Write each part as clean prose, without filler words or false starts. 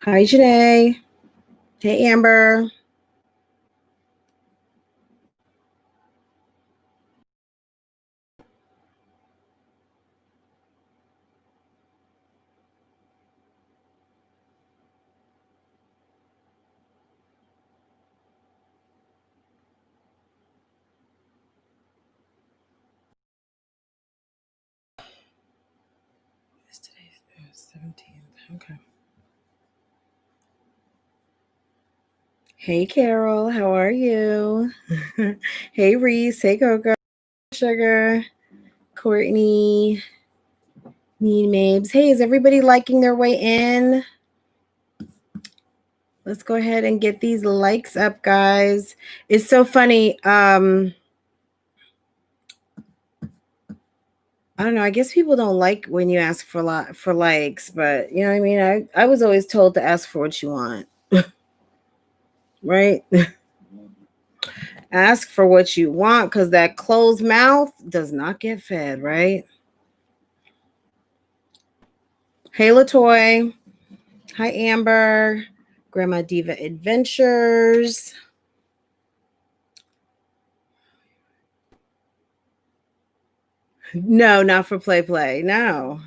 Hi, Janae. Hey, Amber. It's today's 17th. Okay. Hey, Carol. How are you? Hey, Reese. Hey, Coco. Sugar. Courtney. Need Mabes. Hey, is everybody liking their way in? Let's go ahead and get these likes up, guys. It's so funny. I don't know. I guess people don't like when you ask for likes, but you know what I mean? I was always told to ask for what you want. Right? Ask for what you want, because that closed mouth does not get fed, right? Hey, Latoy. Hi, Amber. Grandma Diva Adventures. No, not for play. No.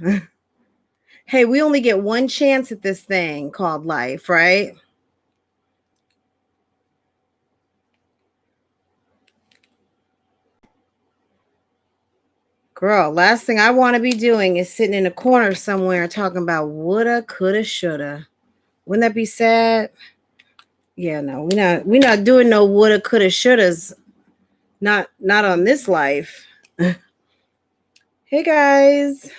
Hey, we only get one chance at this thing called life, right? Girl, last thing I want to be doing is sitting in a corner somewhere talking about woulda, coulda, shoulda. Wouldn't that be sad? Yeah, no, we're not doing no woulda, coulda, shouldas. Not on this life. Hey guys.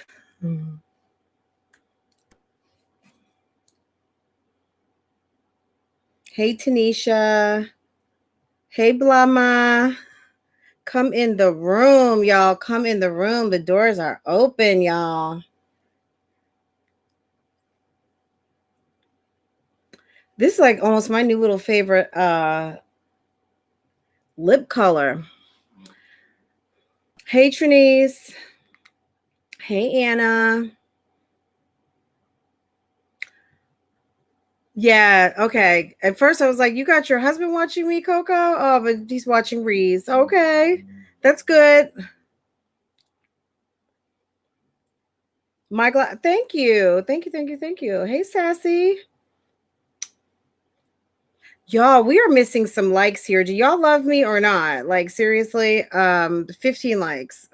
Hey Tanisha. Hey Blama. Come in the room, y'all. Come in the room. The doors are open, y'all. This is like almost my new little favorite lip color. Hey Trinice. Hey Anna. Yeah, okay. At first I was like, you got your husband watching me, Coco? Oh, but he's watching Reese. Okay. That's good. Thank you. Thank you. Hey, Sassy. Y'all, we are missing some likes here. Do y'all love me or not? Like seriously, 15 likes.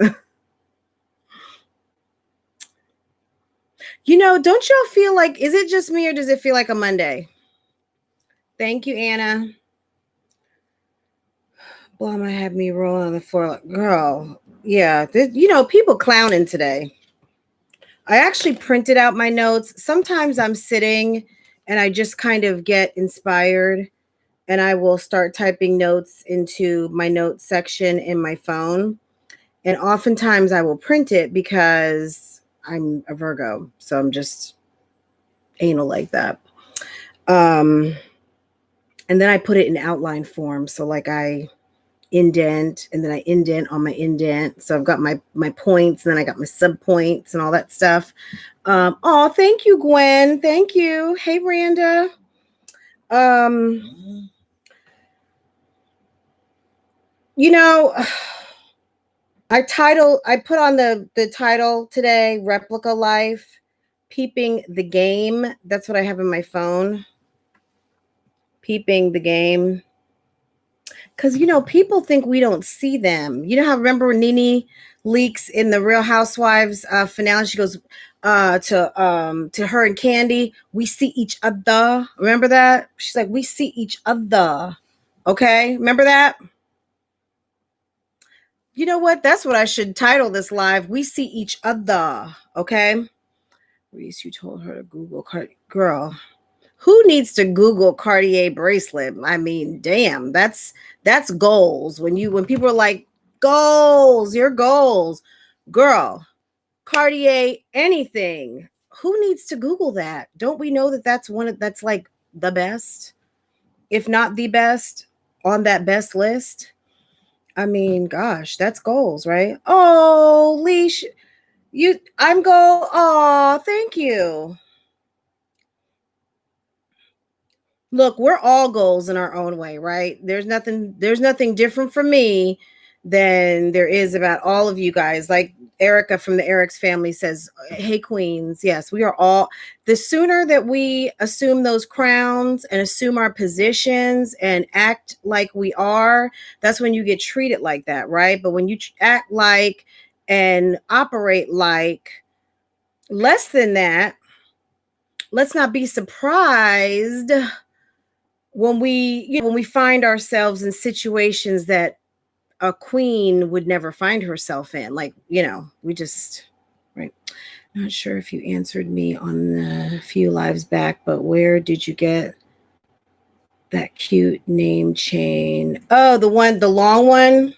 Don't y'all feel like, is it just me or does it feel like a Monday? Thank you, Anna. Well, might have me rolling on the floor like, girl. Yeah, people clowning today. I actually printed out my notes. Sometimes I'm sitting and I just kind of get inspired and I will start typing notes into my notes section in my phone. And oftentimes I will print it because I'm a Virgo. So I'm just anal like that. And then I put it in outline form. So like I indent and then I indent on my indent. So I've got my points and then I got my sub points and all that stuff. Oh, thank you, Gwen. Thank you. Hey, Randa. I put on the title today, Replica Life, Peeping the Game. That's what I have in my phone. Peeping the Game. Because, people think we don't see them. You know how, remember when Nene Leakes in the Real Housewives finale, she goes to her and Candy, we see each other. Remember that? She's like, we see each other. Okay? Remember that? You know what? That's what I should title this live. We see each other. Okay? Reese, you told her to Google. Girl. Who needs to Google Cartier bracelet? I mean, damn, that's goals. When people are like, goals, your goals, girl, Cartier, anything. Who needs to Google that? Don't we know that that's like the best, if not the best, on that best list? I mean, gosh, that's goals, right? Oh, Leash, I'm goal. Oh, thank you. Look, we're all goals in our own way, right? There's nothing different for me than there is about all of you guys. Like Erica from the Eric's family says, hey queens, yes, we are all, the sooner that we assume those crowns and assume our positions and act like we are, that's when you get treated like that, right? But when you act like and operate like less than that, let's not be surprised when we find ourselves in situations that a queen would never find herself in, like, we just, right. Not sure if you answered me on the few lives back, but where did you get that cute name chain? Oh, the long one.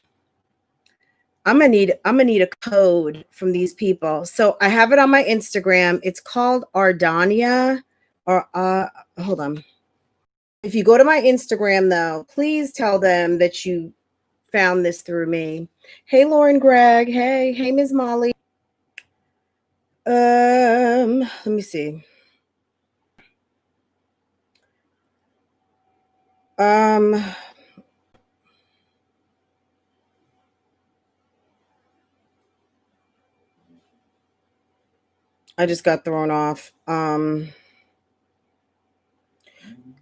I'm gonna need a code from these people. So I have it on my Instagram. It's called Ardania, or hold on. If you go to my Instagram, though, please tell them that you found this through me. Hey, Lauren Gregg. Hey, Ms. Molly. Let me see. I just got thrown off.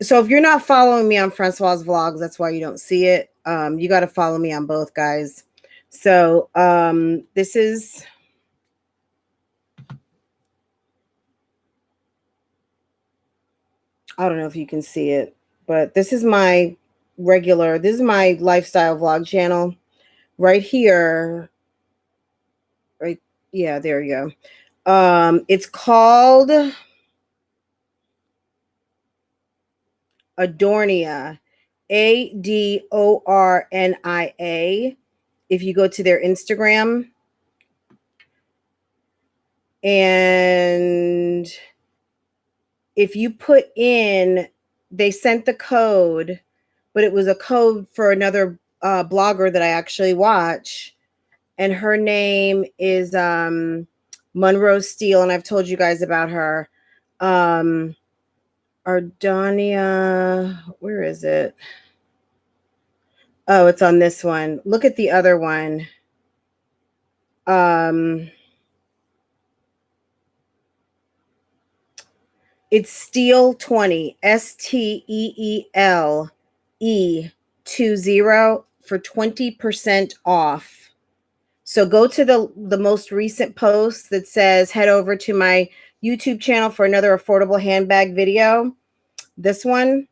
So if you're not following me on Francois Vlogs, that's why you don't see it. You got to follow me on both, guys. So this is, I don't know if you can see it, but this is my lifestyle vlog channel right here. Right. Yeah, there you go. It's called Adornia, Adornia. If you go to their Instagram, and if you put in, they sent the code, but it was a code for another blogger that I actually watch, and her name is Monroe Steele, and I've told you guys about her. Ardonia, where is it? Oh, it's on this one. Look at the other one. It's Steel 20, STEELE20 for 20% off. So go to the most recent post that says head over to my YouTube channel for another affordable handbag video. This one.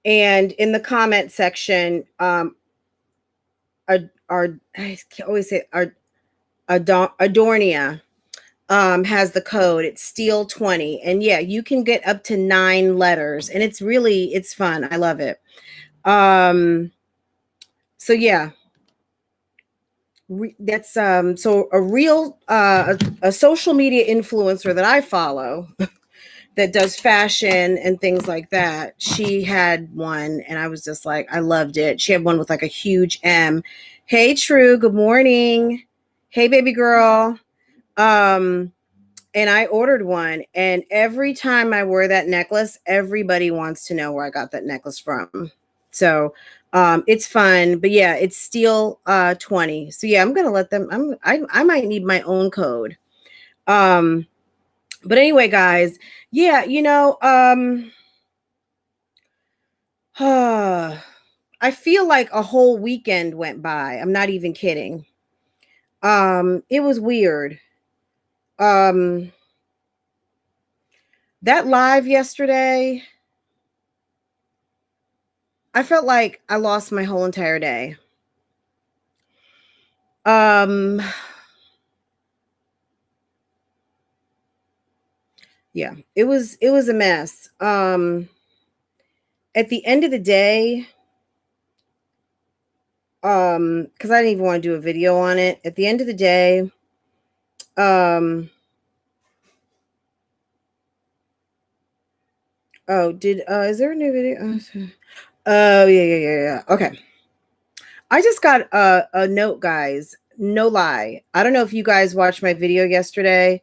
And in the comment section, I always say Adornia has the code. It's Steel 20, and yeah, you can get up to 9 letters, and it's fun. I love it. So yeah, that's so a real a social media influencer that I follow that does fashion and things like that. She had one, and I was just like, I loved it. She had one with like a huge M. Hey, True. Good morning. Hey, baby girl. And I ordered one, and every time I wear that necklace, everybody wants to know where I got that necklace from. So it's fun, but yeah, it's Steel 20. So yeah, I'm gonna let them. I might need my own code. But anyway, guys, yeah, I feel like a whole weekend went by. I'm not even kidding. It was weird. That live yesterday, I felt like I lost my whole entire day. Yeah, it was a mess. At the end of the day, because I didn't even want to do a video on it. At the end of the day, um, oh, did is there a new video? Oh, yeah. Okay. I just got a note, guys. No lie. I don't know if you guys watched my video yesterday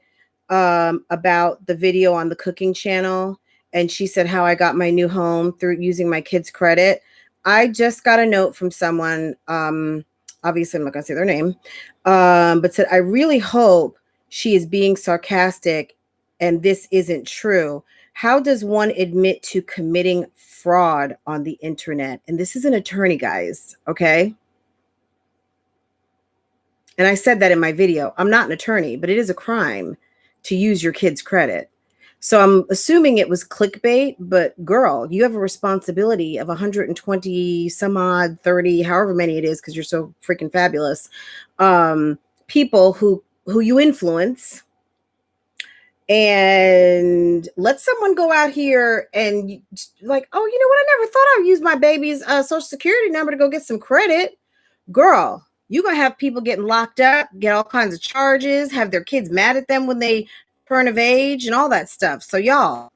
about the video on the cooking channel. And she said how I got my new home through using my kids' credit. I just got a note from someone. Obviously, I'm not going to say their name, but said, I really hope she is being sarcastic and this isn't true. How does one admit to committing fraud on the internet? And this is an attorney, guys. Okay. And I said that in my video. I'm not an attorney, but it is a crime to use your kid's credit. So I'm assuming it was clickbait, but girl, you have a responsibility of 120 some odd 30, however many it is, because you're so freaking fabulous. People who you influence, and let someone go out here and like, oh, you know what? I never thought I'd use my baby's social security number to go get some credit. Girl, you're going to have people getting locked up, get all kinds of charges, have their kids mad at them when they turn of age and all that stuff. So y'all,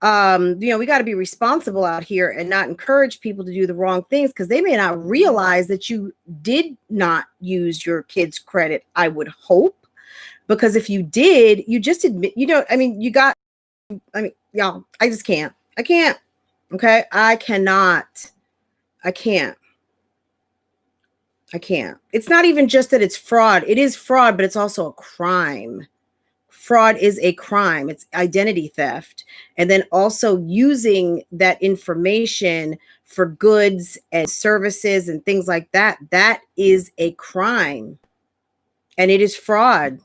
we got to be responsible out here and not encourage people to do the wrong things because they may not realize that you did not use your kid's credit, I would hope. Because if you did, you just admit, y'all, I just can't. I can't. Okay. I cannot. I can't. I can't. It's not even just that it's fraud. It is fraud, but it's also a crime. Fraud is a crime. It's identity theft. And then also using that information for goods and services and things like that. That is a crime. And it is fraud.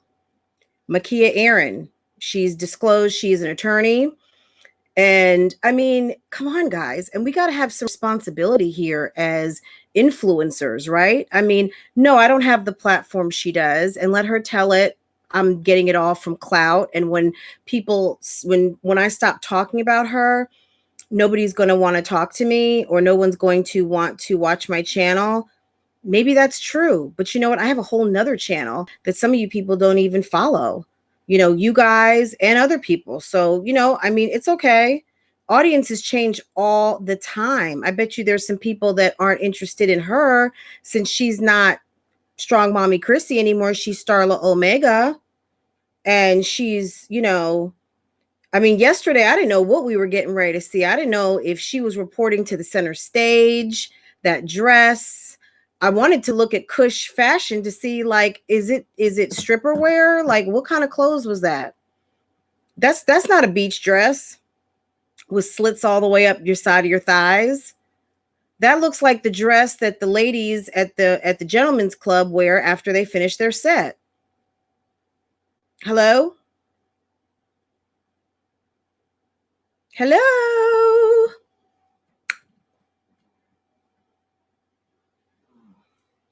Makia Aaron, she's disclosed she's an attorney. And I mean, come on, guys. And we got to have some responsibility here as influencers, right? I mean, no, I don't have the platform she does, and let her tell it. I'm getting it all from clout. And when when I stop talking about her, nobody's going to want to talk to me, or no one's going to want to watch my channel. Maybe that's true. But you know what? I have a whole nother channel that some of you people don't even follow, you guys and other people. So, I mean, it's okay. Audiences change all the time. I bet you there's some people that aren't interested in her since she's not Strong Mommy Chrissy anymore. She's Starla Omega. And she's, I mean, yesterday I didn't know what we were getting ready to see. I didn't know if she was reporting to the center stage, that dress. I wanted to look at Kush fashion to see, like, is it stripper wear? Like, what kind of clothes was that? That's not a beach dress with slits all the way up your side of your thighs. That looks like the dress that the ladies at the gentlemen's club wear after they finish their set. Hello? Hello?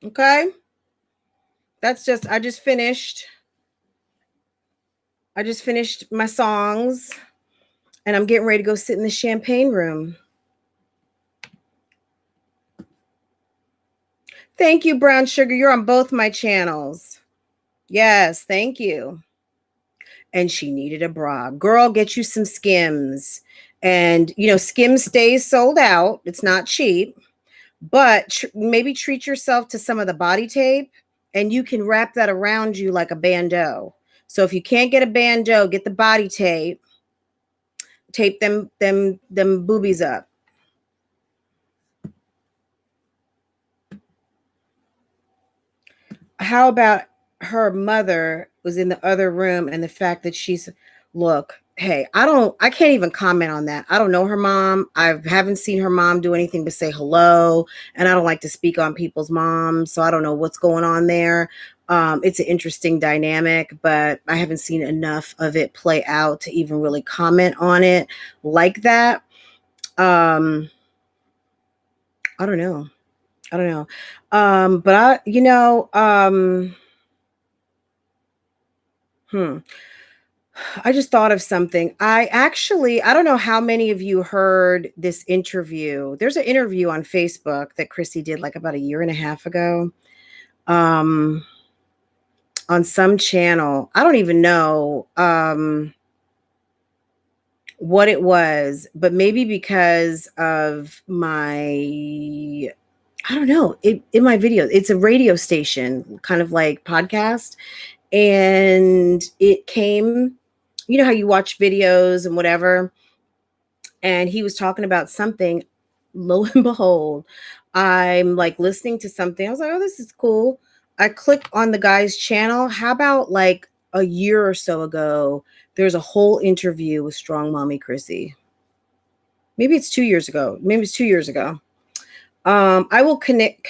Okay. I just finished my songs and I'm getting ready to go sit in the champagne room. Thank you, Brown Sugar. You're on both my channels. Yes, thank you. And she needed a bra. Girl, get you some Skims. And, Skims stays sold out. It's not cheap. But maybe treat yourself to some of the body tape and you can wrap that around you like a bandeau. So if you can't get a bandeau, get the body tape. Tape them boobies up. How about her mother was in the other room and the fact that look, hey, I can't even comment on that. I don't know her mom. I haven't seen her mom do anything but say hello. And I don't like to speak on people's moms. So I don't know what's going on there. It's an interesting dynamic, but I haven't seen enough of it play out to even really comment on it like that. I don't know. But I just thought of something. I don't know how many of you heard this interview. There's an interview on Facebook that Chrissy did like about a year and a half ago, um, on some channel. I don't even know what it was, but maybe because of I don't know, in my video, it's a radio station, kind of like podcast. And it came, you know how you watch videos and whatever, and he was talking about something. Lo and behold, I'm like listening to something. I was like, oh, this is cool. I click on the guy's channel. How about like a year or so ago, there's a whole interview with Strong Mommy Chrissy. Maybe it's 2 years ago. Maybe it's 2 years ago. I will connect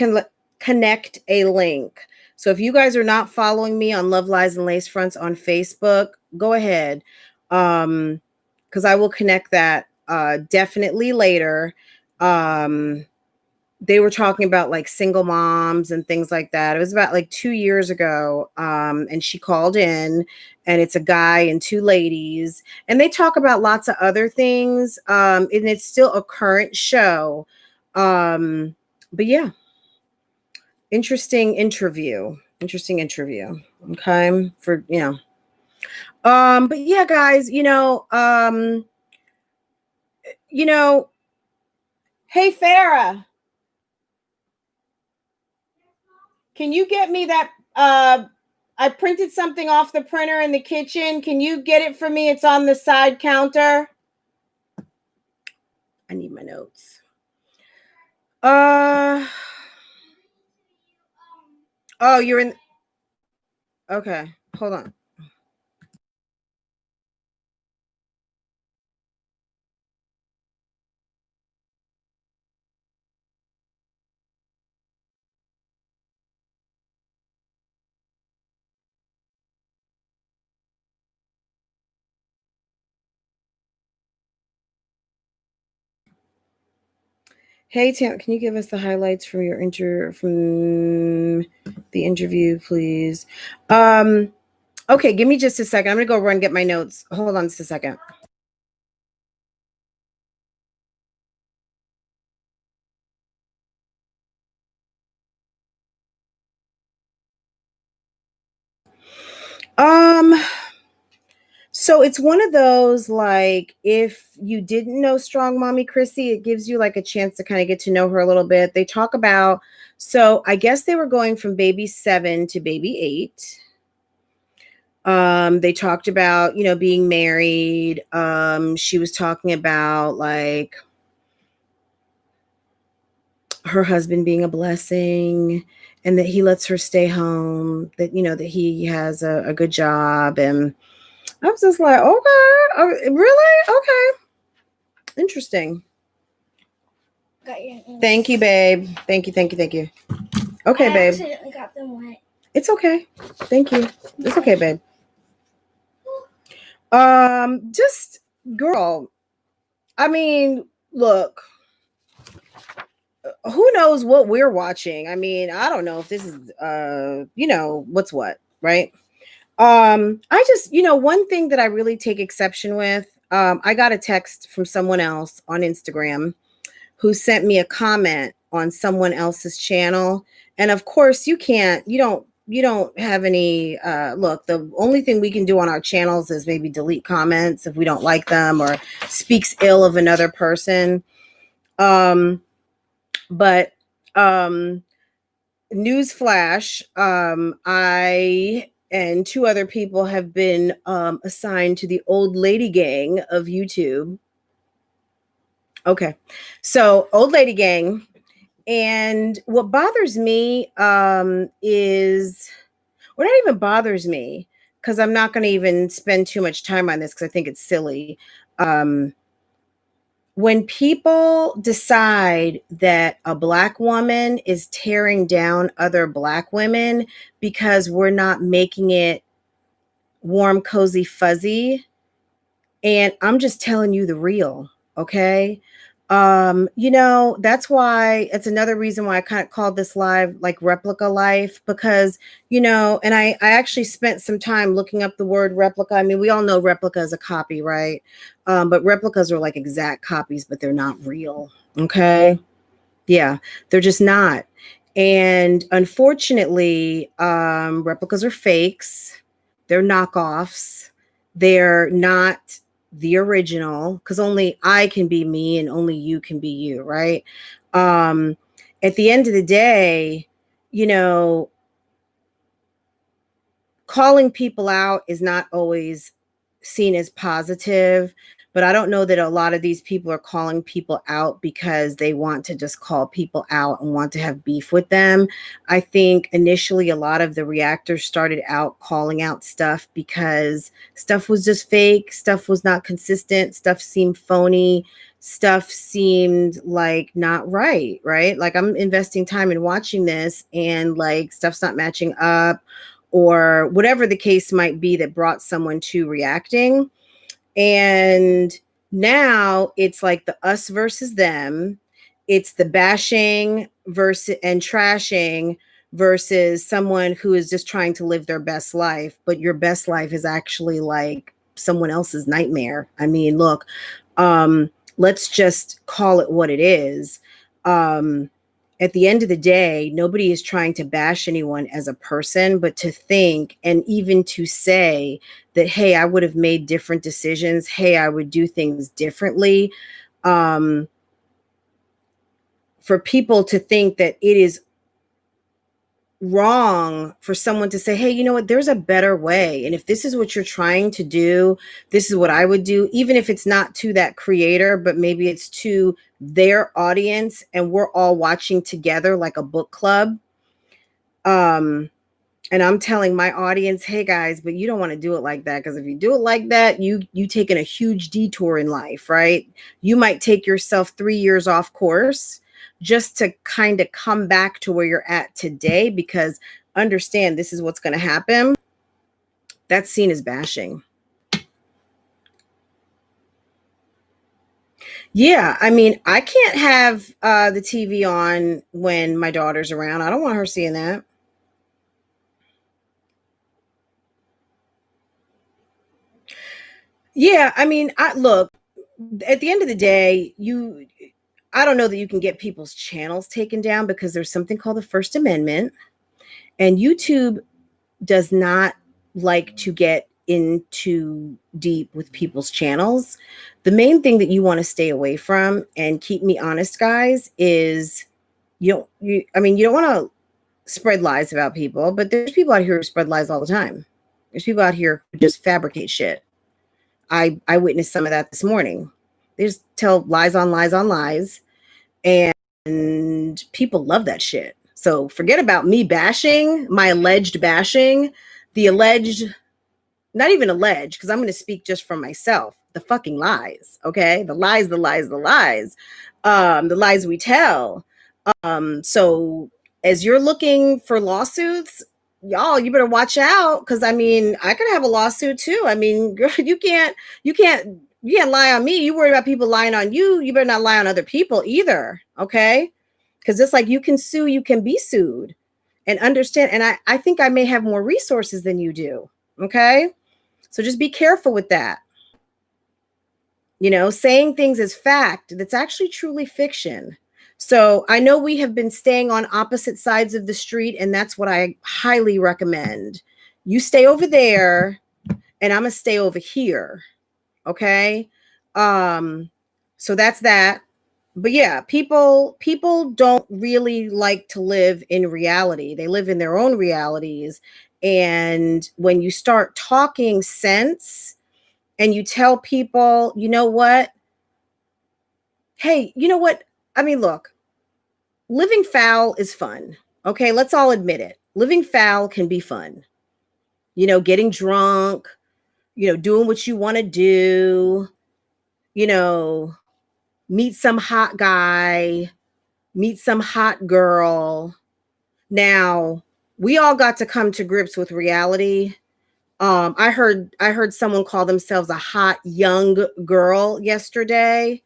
a link. So if you guys are not following me on Love Lies and Lace Fronts on Facebook, go ahead. Because I will connect that definitely later. They were talking about like single moms and things like that. It was about like 2 years ago. And she called in, and it's a guy and two ladies, and they talk about lots of other things. And it's still a current show. But yeah, interesting interview. Interesting interview. Okay. For, you know. But yeah, guys, you know, hey Farah, can you get me that I printed something off the printer in the kitchen. Can you get it for me? It's on the side counter. I need my notes. Oh, you're in. Okay, hold on. Hey Tam, can you give us the highlights from from the interview, please? Okay, give me just a second. I'm gonna go run and get my notes. Hold on just a second. Um, so it's one of those, like, if you didn't know Strong Mommy Chrissy, it gives you like a chance to kind of get to know her a little bit. They talk about, so I guess they were going from baby 7 to baby 8. They talked about, being married. She was talking about like her husband being a blessing, and that he lets her stay home, that, that he has a good job. And I was just like, okay, really? Okay. Interesting. Thank you, babe. Thank you, thank you, thank you. Okay, babe. I accidentally got them wet. It's okay. Thank you. It's okay, babe. Just, girl, I mean, look, who knows what we're watching? I mean, I don't know if this is what's what, right? I just, one thing that I really take exception with, I got a text from someone else on Instagram who sent me a comment on someone else's channel. And of course, you don't have any look, the only thing we can do on our channels is maybe delete comments if we don't like them or speaks ill of another person. But newsflash, I and two other people have been assigned to the old lady gang of YouTube. Okay, so old lady gang. And what bothers me is, what not even bothers me, because I'm not going to even spend too much time on this because I think it's silly. When people decide that a Black woman is tearing down other Black women because we're not making it warm, cozy, fuzzy, and I'm just telling you the real, okay? That's why it's another reason why I kind of called this live like replica life, because and I actually spent some time looking up the word replica. I mean, we all know replica is a copy, right? But replicas are like exact copies, but they're not real. Okay. Yeah, they're just not. And unfortunately, replicas are fakes. They're knockoffs. They're not the original, because only I can be me and only you can be you, right? Um, at the end of the day, you know, calling people out is not always seen as positive, but I don't know that a lot of these people are calling people out because they want to just call people out and want to have beef with them. I think initially a lot of the reactors started out calling out stuff because stuff was just fake, stuff was not consistent, stuff seemed phony, stuff seemed like not right, right? Like I'm investing time in watching this and like stuff's not matching up, or whatever the case might be that brought someone to reacting. And now it's like the us versus them. It's the bashing versus and trashing versus someone who is just trying to live their best life, but your best life is actually like someone else's nightmare. I mean, look, let's just call it what it is. Um, at the end of the day, nobody is trying to bash anyone as a person, but to think and even to say that, hey, I would have made different decisions. Hey, I would do things differently. Um, for people to think that it is wrong for someone to say, hey, you know what, there's a better way. And if this is what you're trying to do, this is what I would do, even if it's not to that creator, but maybe it's to their audience and we're all watching together like a book club. And I'm telling my audience, hey guys, but you don't want to do it like that, because if you do it like that, you taking a huge detour in life, right? You might take yourself 3 years off course just to kind of come back to where you're at today, because understand this is what's going to happen. That's seen as bashing. Yeah, I mean, I can't have the TV on when my daughter's around. I don't want her seeing that. Yeah, I mean, I look, at the end of the day, I don't know that you can get people's channels taken down because there's something called the First Amendment, and YouTube does not like to get into deep with people's channels. The main thing that you want to stay away from, and keep me honest, guys, is you don't want to spread lies about people, but there's people out here who spread lies all the time. There's people out here who just fabricate shit. I witnessed some of that this morning. They just tell lies on lies on lies, and people love that shit. So forget about me bashing, my alleged bashing, the alleged, not even alleged, because I'm going to speak just from myself. The fucking lies, okay? The lies, the lies, the lies, the lies we tell. So as you're looking for lawsuits, y'all, you better watch out, because I mean, I could have a lawsuit too. I mean, girl, you can't lie on me. You worry about people lying on you. You better not lie on other people either, okay? Because just like you can sue, you can be sued, and understand. And I think I may have more resources than you do, okay? So just be careful with that. Saying things as fact that's actually truly fiction. So I know we have been staying on opposite sides of the street, and that's what I highly recommend. You stay over there, and I'm gonna stay over here. Okay. So that's that. But yeah, people don't really like to live in reality. They live in their own realities. And when you start talking sense and you tell people, you know what? Hey, you know what? I mean, look, living foul is fun. Okay, let's all admit it. Living foul can be fun. Getting drunk, doing what you want to do, you know, meet some hot guy, meet some hot girl. Now, we all got to come to grips with reality. I heard someone call themselves a hot young girl yesterday.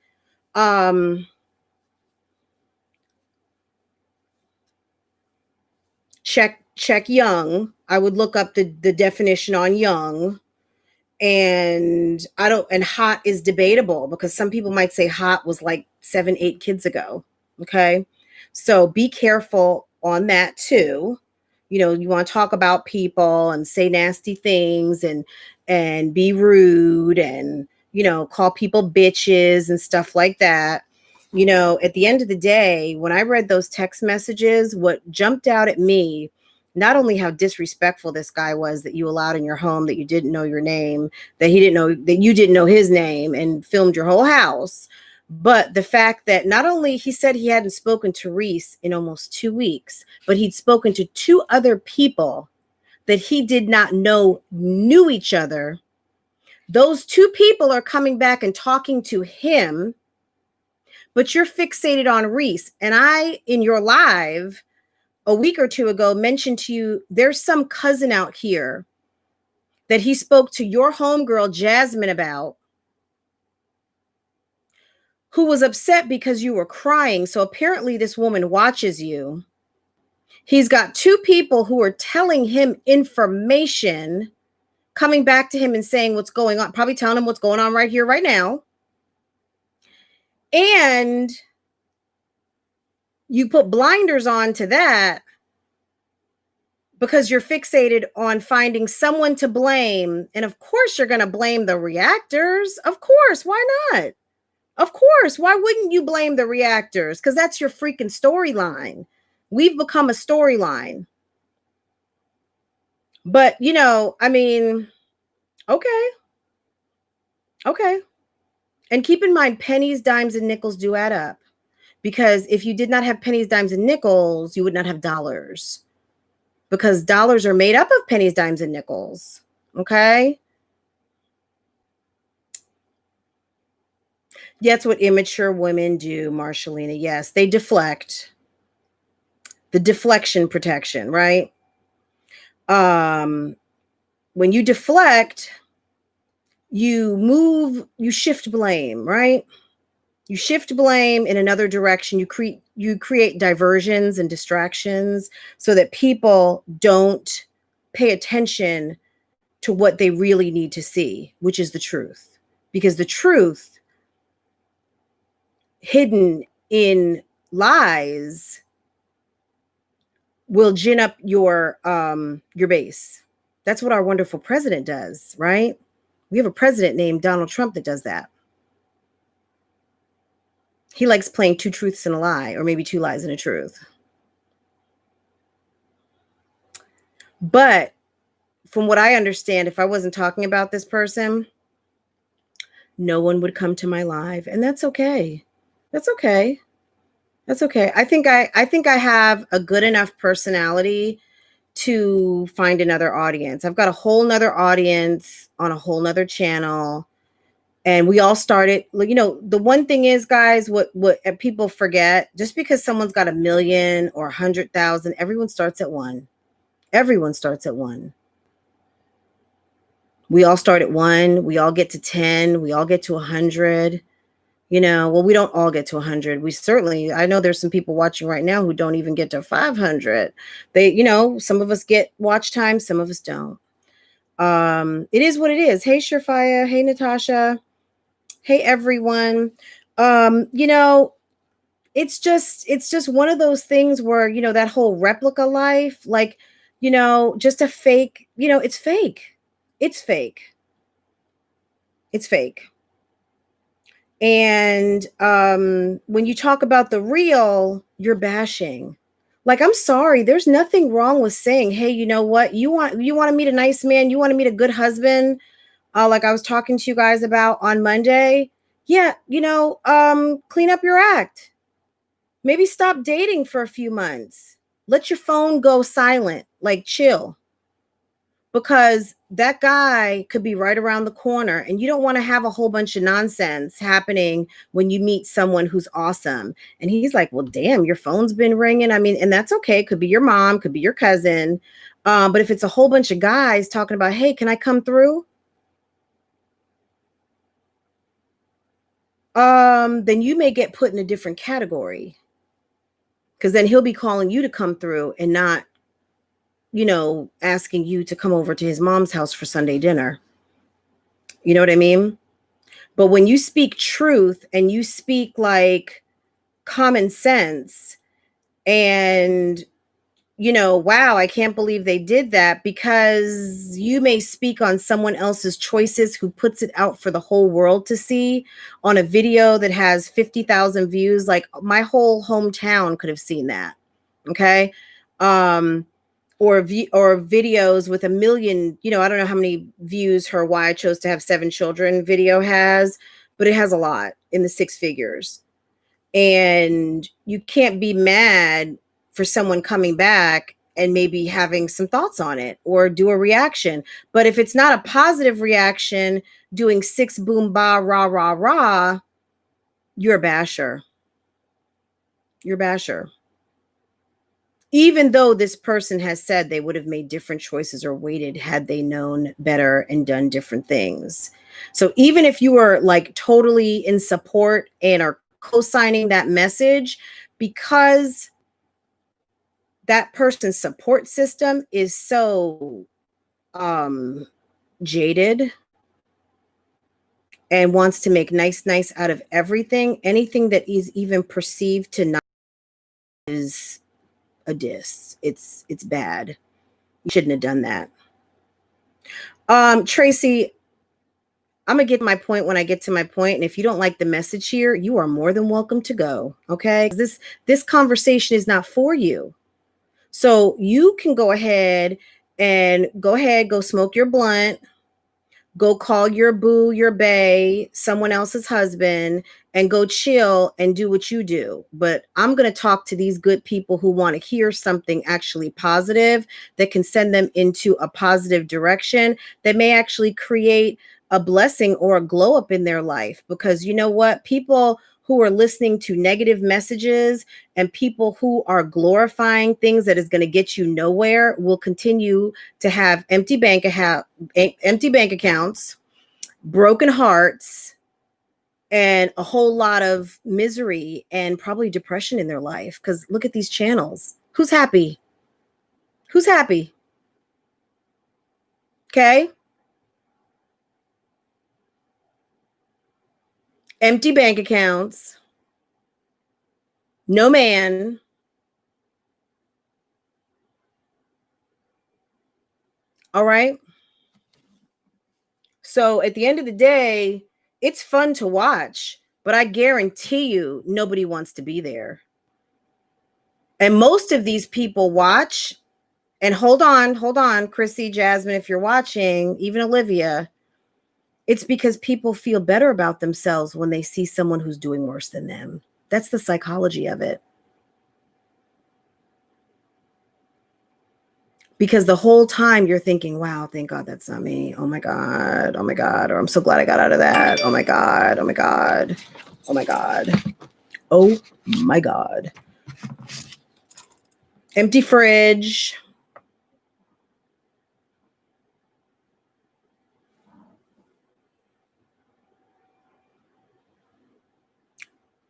check young. I would look up the definition on young. And I don't, and hot is debatable because some people might say hot was like 7, 8 kids ago. Okay. So be careful on that too. You know, you want to talk about people and say nasty things and be rude and, you know, call people bitches and stuff like that. You know, at the end of the day, when I read those text messages, what jumped out at me, not only how disrespectful this guy was that you allowed in your home, that you didn't know your name, that he didn't know, that you didn't know his name and filmed your whole house, but the fact that not only he said he hadn't spoken to Reese in almost 2 weeks, but he'd spoken to 2 other people that he did not know knew each other. Those 2 people are coming back and talking to him, but you're fixated on Reese. And I, in your live a week or 2 ago, mentioned to you, there's some cousin out here that he spoke to your homegirl, Jasmine, about, who was upset because you were crying. So apparently this woman watches you. He's got 2 people who are telling him information, coming back to him and saying what's going on, probably telling him what's going on right here, right now. And you put blinders on to that because you're fixated on finding someone to blame. And of course, you're going to blame the reactors. Of course. Why not? Of course. Why wouldn't you blame the reactors? Because that's your freaking storyline. We've become a storyline. But, you know, I mean, okay. Okay. And keep in mind, pennies, dimes, and nickels do add up. Because if you did not have pennies, dimes, and nickels, you would not have dollars. Because dollars are made up of pennies, dimes, and nickels. Okay? That's what immature women do, Marshalina. Yes, they deflect. The deflection protection, right? When you deflect, you shift blame, right? You shift blame in another direction. You create diversions and distractions so that people don't pay attention to what they really need to see, which is the truth. Because the truth hidden in lies will gin up your base. That's what our wonderful president does, right? We have a president named Donald Trump that does that. He likes playing 2 truths and a lie, or maybe 2 lies and a truth. But from what I understand, if I wasn't talking about this person, no one would come to my live, and that's okay. That's okay. That's okay. I think I have a good enough personality to find another audience. I've got a whole nother audience on a whole nother channel. And we all started, you know, the one thing is, guys, what people forget, just because someone's got 1,000,000 or 100,000, everyone starts at 1. Everyone starts at 1. We all start at 1. We all get to 10. We all get to 100. You know, well, we don't all get to 100. We certainly, I know there's some people watching right now who don't even get to 500. They, you know, some of us get watch time, some of us don't. It is what it is. Hey, Surefire. Hey, Natasha. Hey, everyone. You know, it's just one of those things where, you know, that whole replica life, like, you know, just a fake, you know, it's fake. It's fake. It's fake. And when you talk about the real, you're bashing. Like, I'm sorry, there's nothing wrong with saying, hey, you know what? You want to meet a nice man, you want to meet a good husband, like I was talking to you guys about on Monday. Yeah, you know, clean up your act. Maybe stop dating for a few months. Let your phone go silent, like chill. Because that guy could be right around the corner, and you don't want to have a whole bunch of nonsense happening when you meet someone who's awesome. And he's like, well, damn, your phone's been ringing. I mean, and that's okay. Could be your mom, could be your cousin. But if it's a whole bunch of guys talking about, hey, can I come through? Then you may get put in a different category, because then he'll be calling you to come through and not asking you to come over to his mom's house for Sunday dinner. You know what I mean? But when you speak truth and you speak like common sense and wow, I can't believe they did that, because you may speak on someone else's choices who puts it out for the whole world to see on a video that has 50,000 views. Like my whole hometown could have seen that. Okay. Or videos with 1 million, I don't know how many views her Why I Chose to Have 7 Children video has, but it has a lot in the 6 figures. And you can't be mad for someone coming back and maybe having some thoughts on it or do a reaction. But if it's not a positive reaction, doing 6 boom ba rah rah rah, you're a basher. You're a basher. Even though this person has said they would have made different choices or waited had they known better and done different things. So even if you are like totally in support and are co-signing that message, because that person's support system is so jaded and wants to make nice out of everything, anything that is even perceived to not is a diss. It's bad. You shouldn't have done that. Tracy, I'm gonna get to my point when I get to my point, and if you don't like the message here, you are more than welcome to go. Okay, this conversation is not for you. So you can go ahead, go smoke your blunt, go call your boo, your bae, someone else's husband, and go chill and do what you do. But I'm going to talk to these good people who want to hear something actually positive that can send them into a positive direction that may actually create a blessing or a glow up in their life. Because you know what? People who are listening to negative messages and people who are glorifying things that is going to get you nowhere will continue to have empty bank accounts, broken hearts, and a whole lot of misery and probably depression in their life. Because look at these channels. Who's happy? Who's happy? Okay. Empty bank accounts. No man. All right. So at the end of the day, it's fun to watch, but I guarantee you nobody wants to be there. And most of these people watch, and hold on, Chrissy, Jasmine, if you're watching, even Olivia, it's because people feel better about themselves when they see someone who's doing worse than them. That's the psychology of it. Because the whole time you're thinking, wow, thank God that's not me. Oh my God. Oh my God. Or I'm so glad I got out of that. Oh my God. Oh my God. Oh my God. Oh my God. Empty fridge.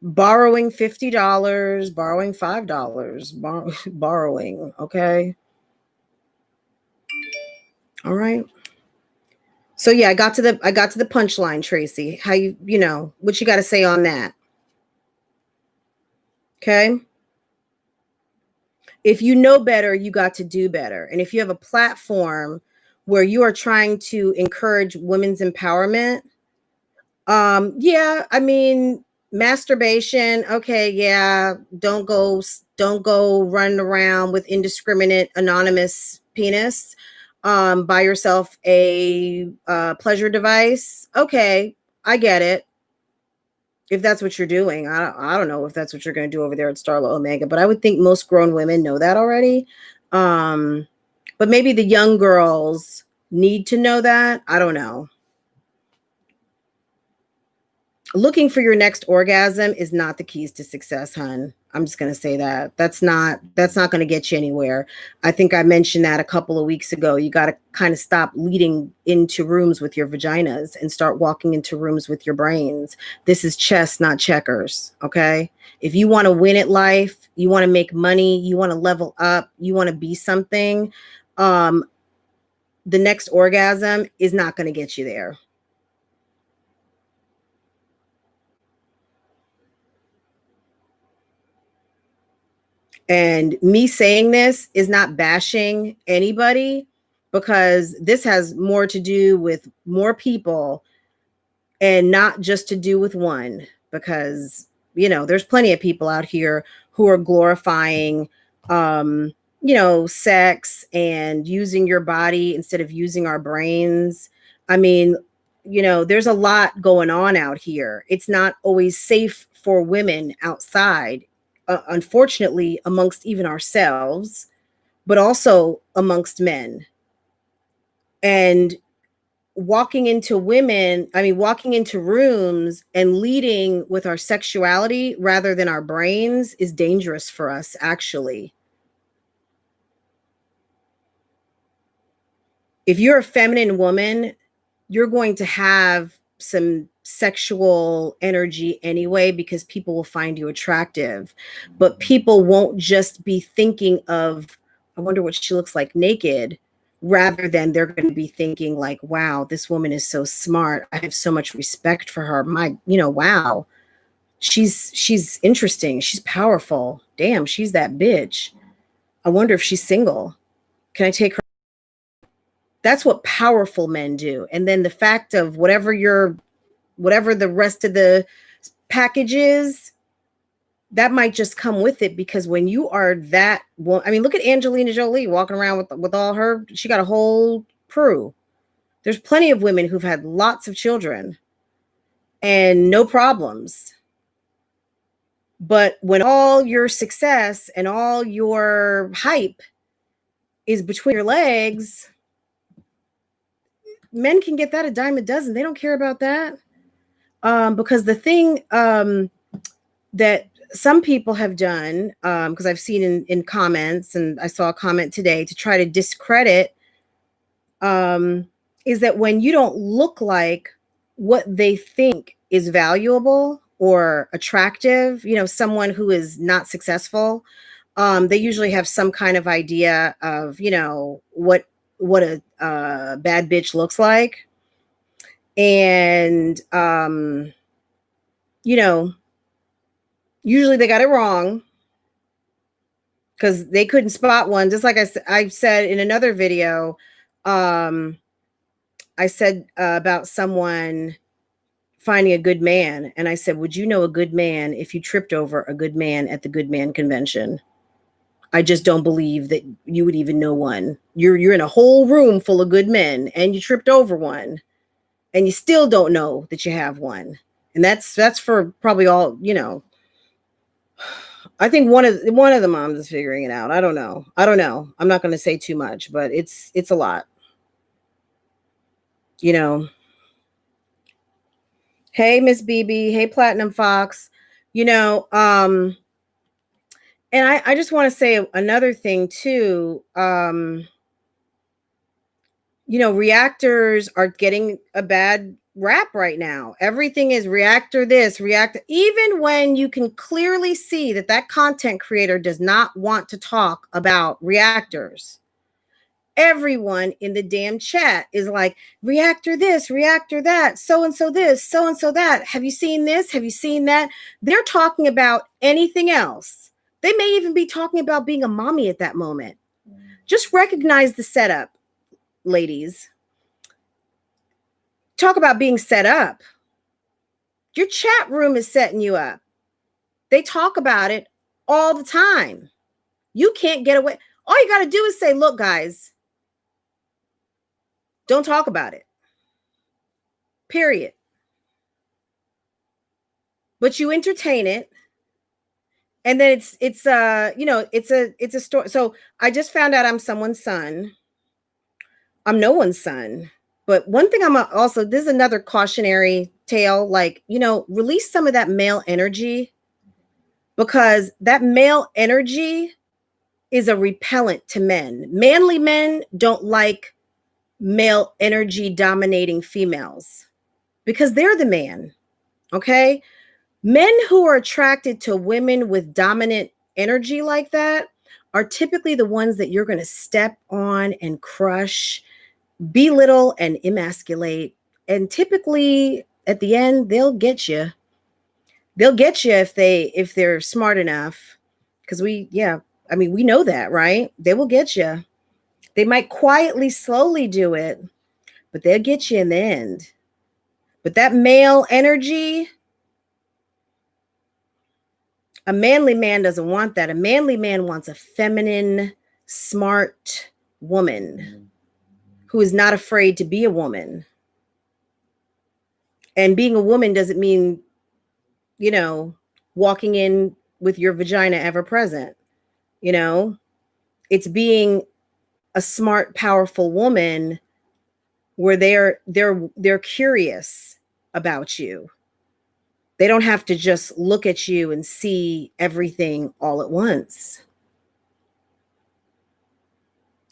Borrowing $50, borrowing $5, borrowing. Okay. All right. So yeah, I got to the punchline, Tracy. How what you got to say on that? Okay. If you know better, you got to do better. And if you have a platform where you are trying to encourage women's empowerment, yeah, I mean, masturbation, okay, yeah, don't go running around with indiscriminate anonymous penis. Buy yourself a pleasure device. Okay, I get it. If that's what you're doing, I don't know if that's what you're going to do over there at Starla Omega, but I would think most grown women know that already. But maybe the young girls need to know that. I don't know. Looking for your next orgasm is not the keys to success, hun. I'm just going to say that. That's not going to get you anywhere. I think I mentioned that a couple of weeks ago. You got to kind of stop leading into rooms with your vaginas and start walking into rooms with your brains. This is chess, not checkers, okay? If you want to win at life, you want to make money, you want to level up, you want to be something, the next orgasm is not going to get you there. And me saying this is not bashing anybody, because this has more to do with more people and not just to do with one, because there's plenty of people out here who are glorifying sex and using your body instead of using our brains. I mean, there's a lot going on out here. It's not always safe for women outside, unfortunately, amongst even ourselves, but also amongst men. And walking into rooms and leading with our sexuality rather than our brains is dangerous for us, actually. If you're a feminine woman, you're going to have some sexual energy anyway, because people will find you attractive. But people won't just be thinking of, I wonder what she looks like naked, rather than they're going to be thinking like, wow, this woman is so smart. I have so much respect for her. Wow. She's interesting. She's powerful. Damn, she's that bitch. I wonder if she's single. Can I take her? That's what powerful men do. And then the fact of whatever the rest of the package is, that might just come with it, because when you are that, well, I mean, look at Angelina Jolie walking around with all her, she got a whole crew. There's plenty of women who've had lots of children and no problems. But when all your success and all your hype is between your legs, men can get that a dime a dozen. They don't care about that. Because the thing that some people have done, because I've seen in comments, and I saw a comment today to try to discredit, is that when you don't look like what they think is valuable or attractive, someone who is not successful, they usually have some kind of idea of, what a bad bitch looks like. And, usually they got it wrong, because they couldn't spot one. Just like I said in another video, I said about someone finding a good man. And I said, would you know a good man if you tripped over a good man at the Good Man Convention? I just don't believe that you would even know one. You're in a whole room full of good men and you tripped over one, and you still don't know that you have one. And that's for probably all, I think one of the moms is figuring it out. I don't know. I'm not going to say too much, but it's a lot. Hey, Miss BB. Hey, Platinum Fox. And I just want to say another thing too. Reactors are getting a bad rap right now. Everything is reactor this, reactor, even when you can clearly see that content creator does not want to talk about reactors. Everyone in the damn chat is like, reactor this, reactor that, so-and-so this, so-and-so that. Have you seen this? Have you seen that? They're talking about anything else. They may even be talking about being a mommy at that moment. Just recognize the setup, ladies. Talk about being set up. Your chat room is setting you up. They talk about it all the time. You can't get away. All you got to do is say, look, guys, don't talk about it. Period. But you entertain it. And then it's a story. So I just found out I'm someone's son. I'm no one's son. But one thing this is another cautionary tale, like, release some of that male energy, because that male energy is a repellent to men. Manly men don't like male energy dominating females because they're the man. Okay. Men who are attracted to women with dominant energy like that are typically the ones that you're going to step on and crush, belittle and emasculate. And typically at the end, they'll get you. They'll get you if they're smart enough. Because we know that, right? They will get you. They might quietly, slowly do it, but they'll get you in the end. But that male energy, a manly man doesn't want that. A manly man wants a feminine, smart woman who is not afraid to be a woman. And being a woman doesn't mean, walking in with your vagina ever present. It's being a smart, powerful woman where they're curious about you. They don't have to just look at you and see everything all at once.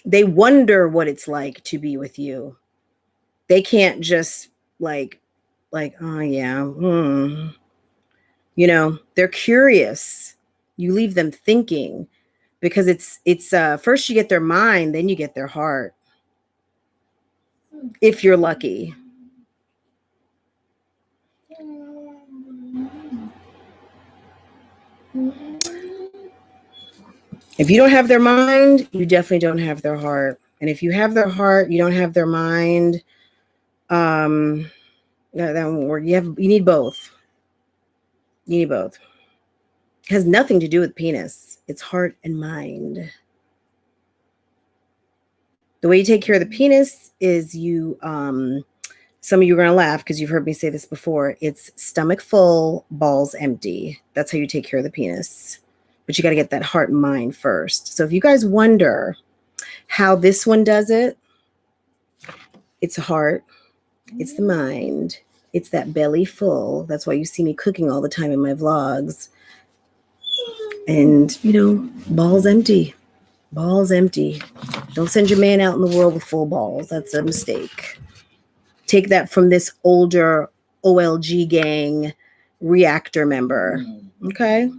They wonder what it's like to be with you. They can't just like, oh yeah, they're curious. You leave them thinking, because it's first you get their mind, then you get their heart. If you're lucky. If you don't have their mind, you definitely don't have their heart. And if you have their heart, you don't have their mind. That won't work. You need both. You need both. It has nothing to do with penis. It's heart and mind. The way you take care of the penis is you, some of you are going to laugh because you've heard me say this before. It's stomach full, balls empty. That's how you take care of the penis. But you got to get that heart and mind first. So if you guys wonder how this one does it, it's a heart. It's the mind. It's that belly full. That's why you see me cooking all the time in my vlogs. And, balls empty. Balls empty. Don't send your man out in the world with full balls. That's a mistake. Take that from this older OLG gang reactor member. Okay?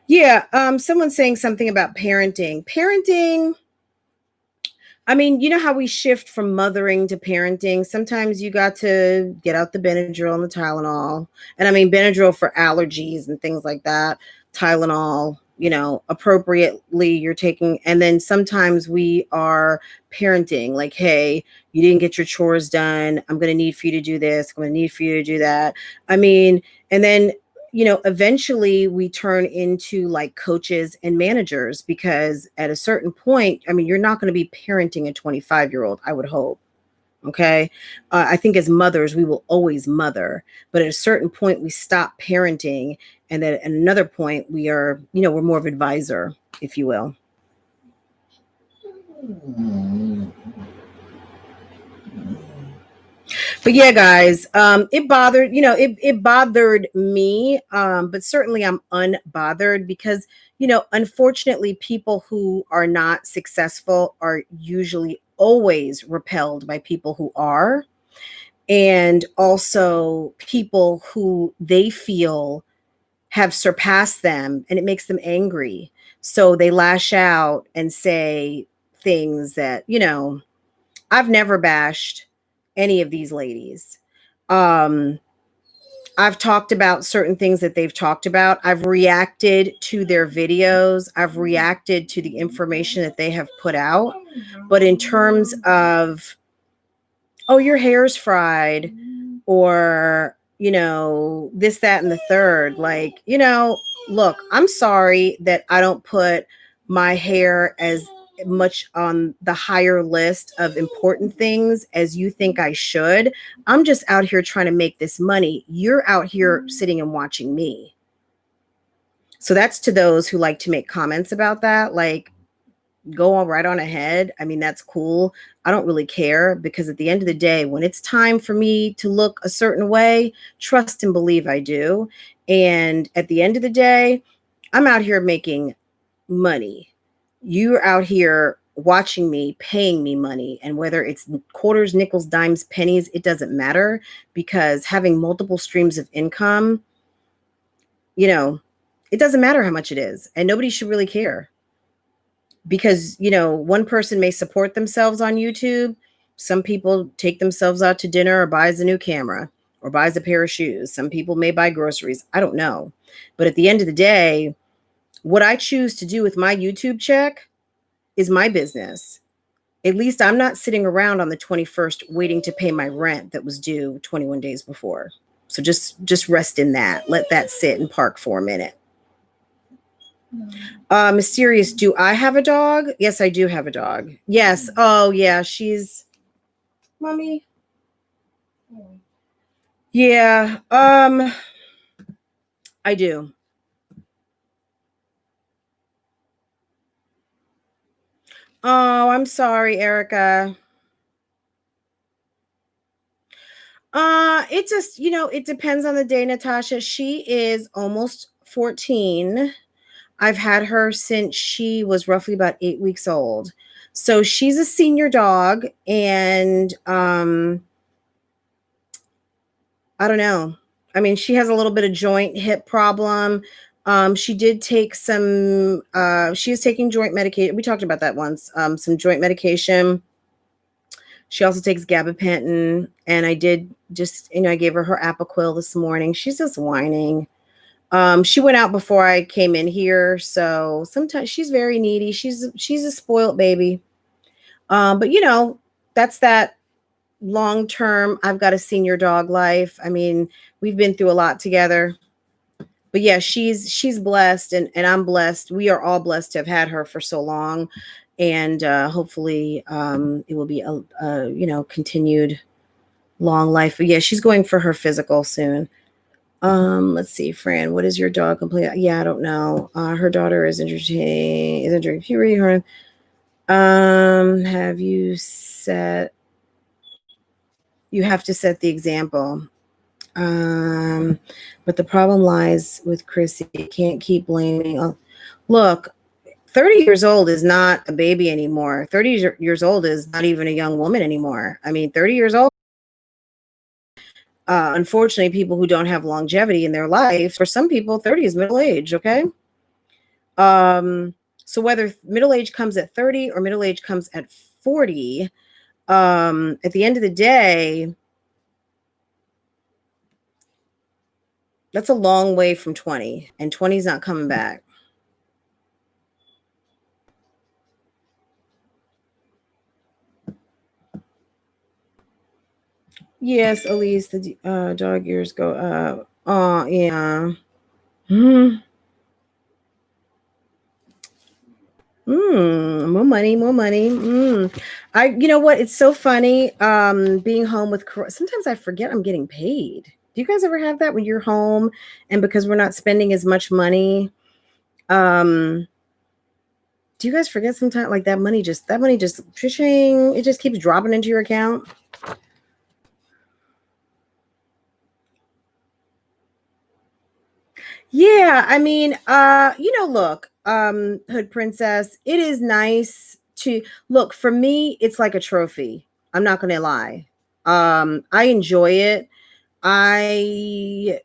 Yeah, someone's saying something about parenting. Parenting, I mean, you know how we shift from mothering to parenting? Sometimes you got to get out the Benadryl and the Tylenol. And I mean, Benadryl for allergies and things like that. Tylenol, appropriately you're taking. And then sometimes we are parenting, like, hey, you didn't get your chores done. I'm going to need for you to do this. I'm going to need for you to do that. I mean, and then eventually we turn into like coaches and managers, because at a certain point, I mean, you're not going to be parenting a 25-year-old, I would hope. Okay. I think as mothers, we will always mother, but at a certain point we stop parenting. And then at another point we are, we're more of an advisor, if you will. But yeah, guys, it bothered, it bothered me. But certainly I'm unbothered because, unfortunately, people who are not successful are usually always repelled by people who are. And also people who they feel have surpassed them, and it makes them angry. So they lash out and say things that, I've never bashed any of these ladies. I've talked about certain things that they've talked about. I've reacted to their videos. I've reacted to the information that they have put out. But in terms of, oh, your hair's fried, or, this, that, and the third, like, look, I'm sorry that I don't put my hair as much on the higher list of important things as you think I should. I'm just out here trying to make this money. You're out here sitting and watching me. So that's to those who like to make comments about that. Like, go on right on ahead. I mean, that's cool. I don't really care, because at the end of the day, when it's time for me to look a certain way, trust and believe I do. And at the end of the day, I'm out here making money. You're out here watching me, paying me money. And whether it's quarters, nickels, dimes, pennies, it doesn't matter, because having multiple streams of income, you know, it doesn't matter how much it is. And nobody should really care, because, one person may support themselves on YouTube. Some people take themselves out to dinner or buys a new camera or buys a pair of shoes. Some people may buy groceries. I don't know. But at the end of the day, what I choose to do with my YouTube check is my business. At least I'm not sitting around on the 21st waiting to pay my rent that was due 21 days before. So just rest in that. Let that sit and park for a minute. Mysterious, do I have a dog? Yes, I do have a dog. Yes. Oh, yeah. She's mommy. Yeah. I do. Oh, I'm sorry, Erica. It just, it depends on the day, Natasha. She is almost 14. I've had her since she was roughly about 8 weeks old. So she's a senior dog, and I don't know. I mean, she has a little bit of joint hip problem. She did take some she is taking joint medication. We talked about that once. Some joint medication. She also takes gabapentin, and I did just, I gave her Apoquil this morning. She's just whining. She went out before I came in here, so sometimes she's very needy. She's a spoiled baby. But that's that long term. I've got a senior dog life. I mean, we've been through a lot together. But yeah, she's blessed, and I'm blessed. We are all blessed to have had her for so long, and hopefully it will be a continued long life. But yeah, she's going for her physical soon. Let's see, Fran, what is your dog complaint? Yeah, I don't know. Her daughter is entering puberty. Have you set? You have to set the example. But the problem lies with Chrissy. You can't keep blaming. Oh, look, 30 years old is not a baby anymore. 30 years old is not even a young woman anymore. I mean, 30 years old. Unfortunately, people who don't have longevity in their life, for some people, 30 is middle age. Okay. So whether middle age comes at 30 or middle age comes at 40, at the end of the day, that's a long way from 20, and 20 is not coming back. Yes, Elise, the dog ears go up. Oh, yeah. More money, more money. You know what? It's so funny. Being home with, sometimes I forget I'm getting paid. Do you guys ever have that when you're home and because we're not spending as much money? Do you guys forget sometimes, like that money just it just keeps dropping into your account? Yeah, I mean, look, Hood Princess, it is nice to look, for me, it's like a trophy. I'm not gonna lie. I enjoy it. I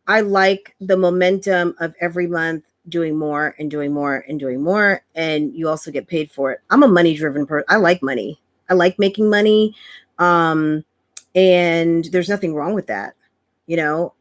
like the momentum of every month doing more and doing more and doing more, and you also get paid for it. I'm a money driven person. I like money. I like making money. Um, and there's nothing wrong with that. You know,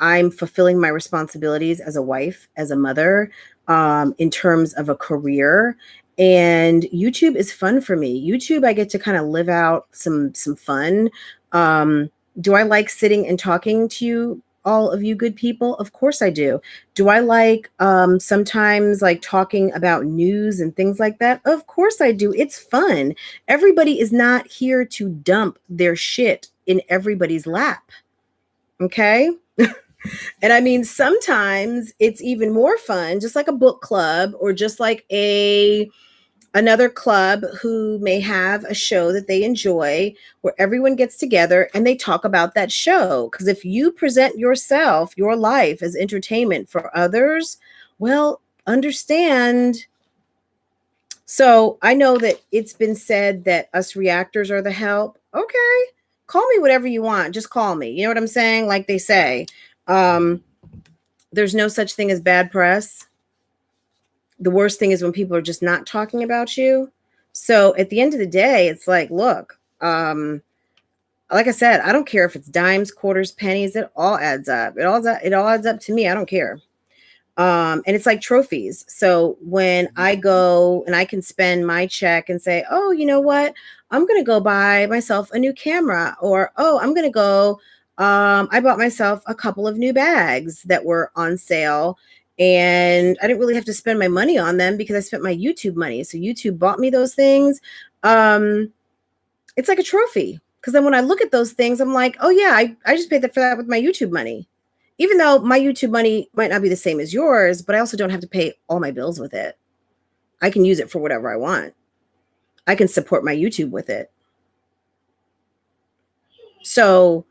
I'm fulfilling my responsibilities as a wife, as a mother, in terms of a career. And YouTube is fun for me. YouTube, I get to kind of live out some fun. Do I like sitting and talking to you, all of you good people? Of course I do. Do I like sometimes like talking about news and things like that? Of course I do. It's fun. Everybody is not here to dump their shit in everybody's lap. Okay? And I mean, sometimes it's even more fun, just like a book club or just like another club who may have a show that they enjoy where everyone gets together and they talk about that show. Because if you present yourself, your life as entertainment for others, well, understand So I know that it's been said that us reactors are the help. Okay. Call me whatever you want. Just call me. You know what I'm saying? Like they say, um, there's no such thing as bad press. The worst thing is when people are just not talking about you. So at the end of the day, it's like, look, like I said, I don't care if it's dimes, quarters, pennies, it all adds up. It all adds up to me. I don't care. And it's like trophies. So when I go and I can spend my check and say, oh, you know what? I'm going to go buy myself a new camera, or, oh, I'm going to go, I bought myself a couple of new bags that were on sale, and I didn't really have to spend my money on them because I spent my YouTube money. So YouTube bought me those things. It's like a trophy. Because then when I look at those things, I'm like, oh yeah, I just paid for that with my YouTube money. Even though my YouTube money might not be the same as yours, but I also don't have to pay all my bills with it. I can use it for whatever I want. I can support my YouTube with it. So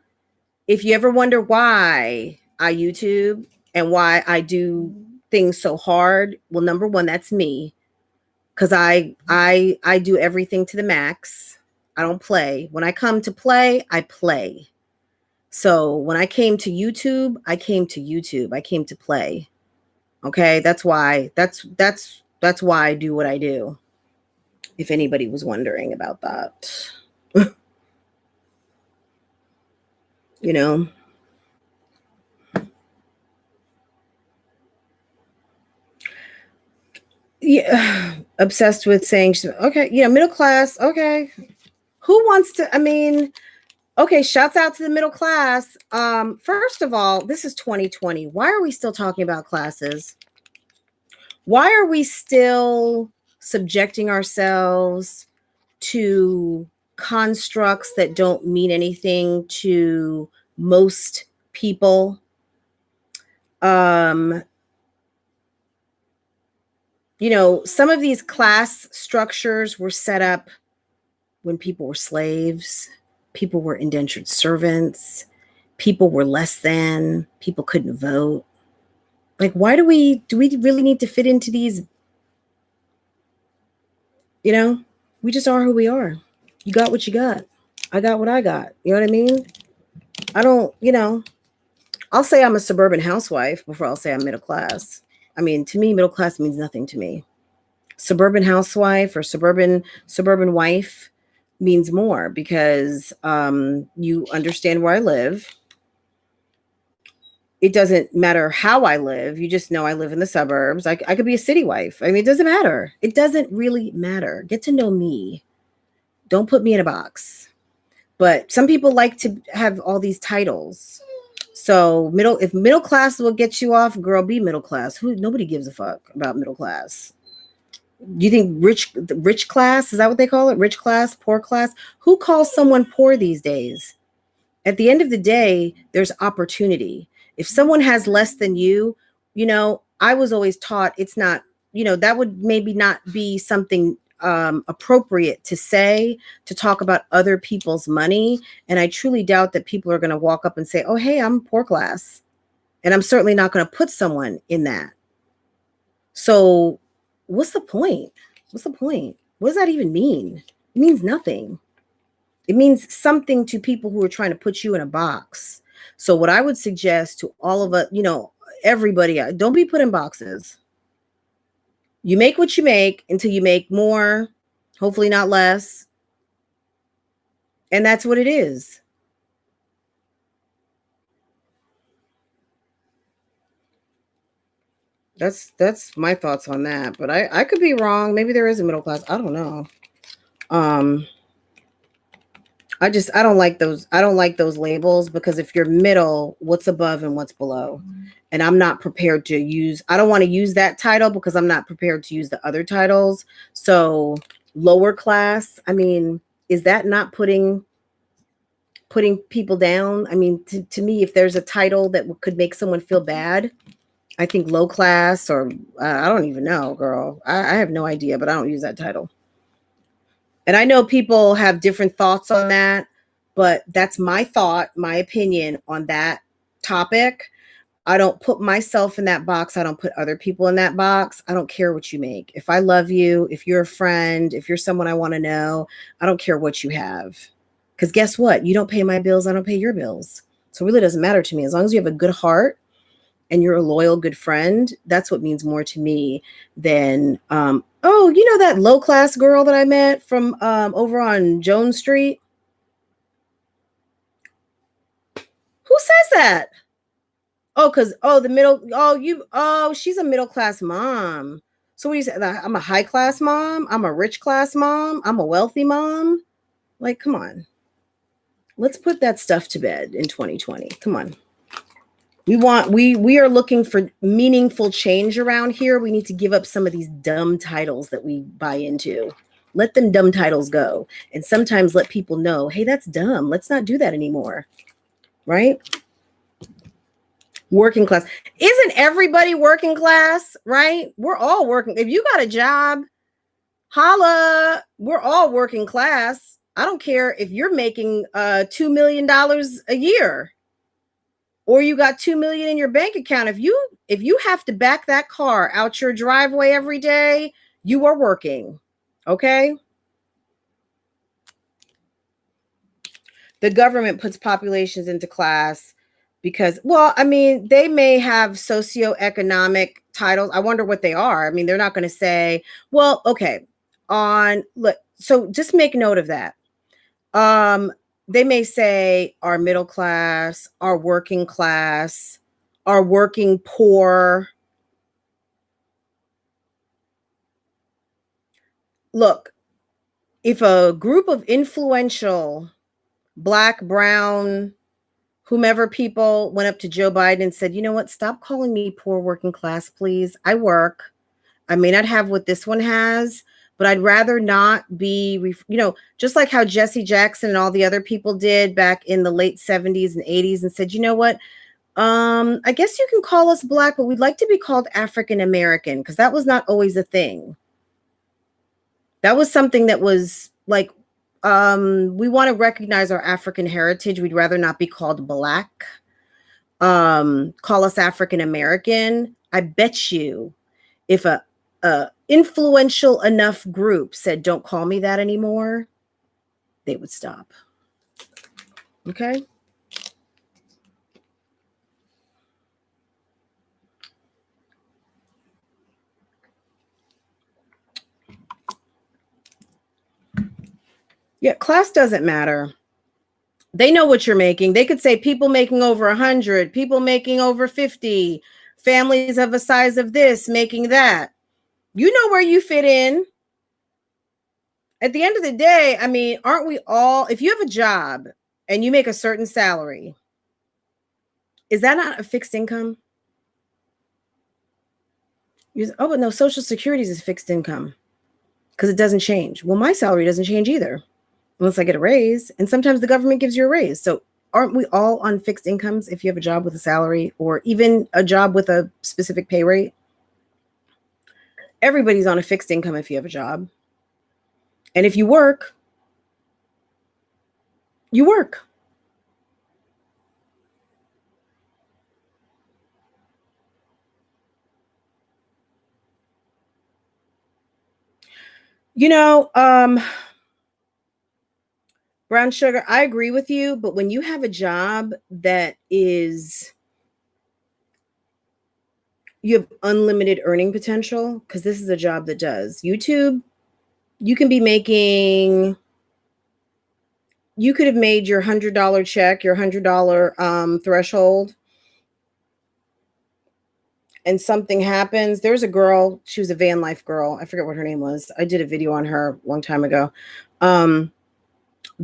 if you ever wonder why I YouTube and why I do things so hard, well, number one, that's me. Because I do everything to the max. I don't play. When I come to play, I play. So when I came to YouTube, I came to YouTube. I came to play. Okay, that's why I do what I do. If anybody was wondering about that. You know. Yeah, obsessed with saying okay, middle class, okay. Who wants to, I mean, okay, shouts out to the middle class. First of all, this is 2020. Why are we still talking about classes? Why are we still subjecting ourselves to constructs that don't mean anything to most people? Some of these class structures were set up when people were slaves, people were indentured servants, people were less than, people couldn't vote. Like, why do we really need to fit into these? We just are who we are. You got what you got. I got what I got. You know what I mean? I don't, I'll say I'm a suburban housewife before I'll say I'm middle class. I mean, to me, middle class means nothing to me. Suburban housewife or suburban wife means more because you understand where I live. It doesn't matter how I live. You just know I live in the suburbs. I could be a city wife. I mean, it doesn't matter. It doesn't really matter. Get to know me. Don't put me in a box. But some people like to have all these titles. So if middle class will get you off, girl, be middle class. Nobody gives a fuck about middle class. You think rich class, is that what they call it? Rich class, poor class? Who calls someone poor these days? At the end of the day, there's opportunity. If someone has less than you, I was always taught it's not, that would maybe not be something appropriate to say, to talk about other people's money. And I truly doubt that people are going to walk up and say, oh, hey, I'm poor class. And I'm certainly not going to put someone in that. So what's the point? What's the point? What does that even mean? It means nothing. It means something to people who are trying to put you in a box. So what I would suggest to all of us, everybody, don't be put in boxes. You make what you make until you make more, hopefully not less. And that's what it is. That's my thoughts on that. But I could be wrong. Maybe there is a middle class. I don't know. I don't like those labels, because if you're middle, what's above and what's below? And I'm not prepared to I don't want to use that title because I'm not prepared to use the other titles. So lower class, I mean, is that not putting people down? I mean, to me, if there's a title that could make someone feel bad, I think low class, or I don't even know, girl. I have no idea, but I don't use that title. And I know people have different thoughts on that, but that's my thought, my opinion on that topic. I don't put myself in that box. I don't put other people in that box. I don't care what you make. If I love you, if you're a friend, if you're someone I want to know, I don't care what you have. Because guess what? You don't pay my bills. I don't pay your bills. So it really doesn't matter to me. As long as you have a good heart and you're a loyal, good friend, that's what means more to me than, oh, you know that low class girl that I met from over on Jones Street? Who says that? Oh, because the middle. She's a middle class mom. So what do you say? I'm a high class mom. I'm a rich class mom. I'm a wealthy mom. Like, come on. Let's put that stuff to bed in 2020. Come on. We are looking for meaningful change around here. We need to give up some of these dumb titles that we buy into. Let them dumb titles go. And sometimes let people know, hey, that's dumb. Let's not do that anymore. Right? Working class. Isn't everybody working class, right? We're all working. If you got a job, holla, we're all working class. I don't care if you're making $2 million a year or you got 2 million in your bank account. If you have to back that car out your driveway every day, you are working. Okay? The government puts populations into class because, well, I mean, they may have socioeconomic titles. I wonder what they are. I mean, they're not going to say, well, okay, look, so just make note of that. They may say our middle class, our working class, our working poor. Look, if a group of influential Black, brown, whomever people went up to Joe Biden and said, you know what, stop calling me poor working class, please. I work. I may not have what this one has, but I'd rather not be, just like how Jesse Jackson and all the other people did back in the late 70s and 80s and said, you know what, I guess you can call us Black, but we'd like to be called African American because that was not always a thing. That was something that was like, we want to recognize our African heritage. We'd rather not be called Black. Call us African American. I bet you if a influential enough group said, don't call me that anymore, they would stop. Okay? Yeah, class doesn't matter. They know what you're making. They could say people making over 100, people making over 50, families of a size of this, making that. You know where you fit in. At the end of the day, I mean, aren't we all, if you have a job and you make a certain salary, is that not a fixed income? Oh, but no, Social Security is fixed income because it doesn't change. Well, my salary doesn't change either unless I get a raise. And sometimes the government gives you a raise. So aren't we all on fixed incomes if you have a job with a salary or even a job with a specific pay rate? Everybody's on a fixed income if you have a job. And if you work, you work. Brown sugar, I agree with you, but when you have a job that is, you have unlimited earning potential, because this is a job that does. YouTube, you can be making, you could have made your $100 check, your $100 threshold, and something happens. There's a girl, she was a van life girl. I forget what her name was. I did a video on her a long time ago.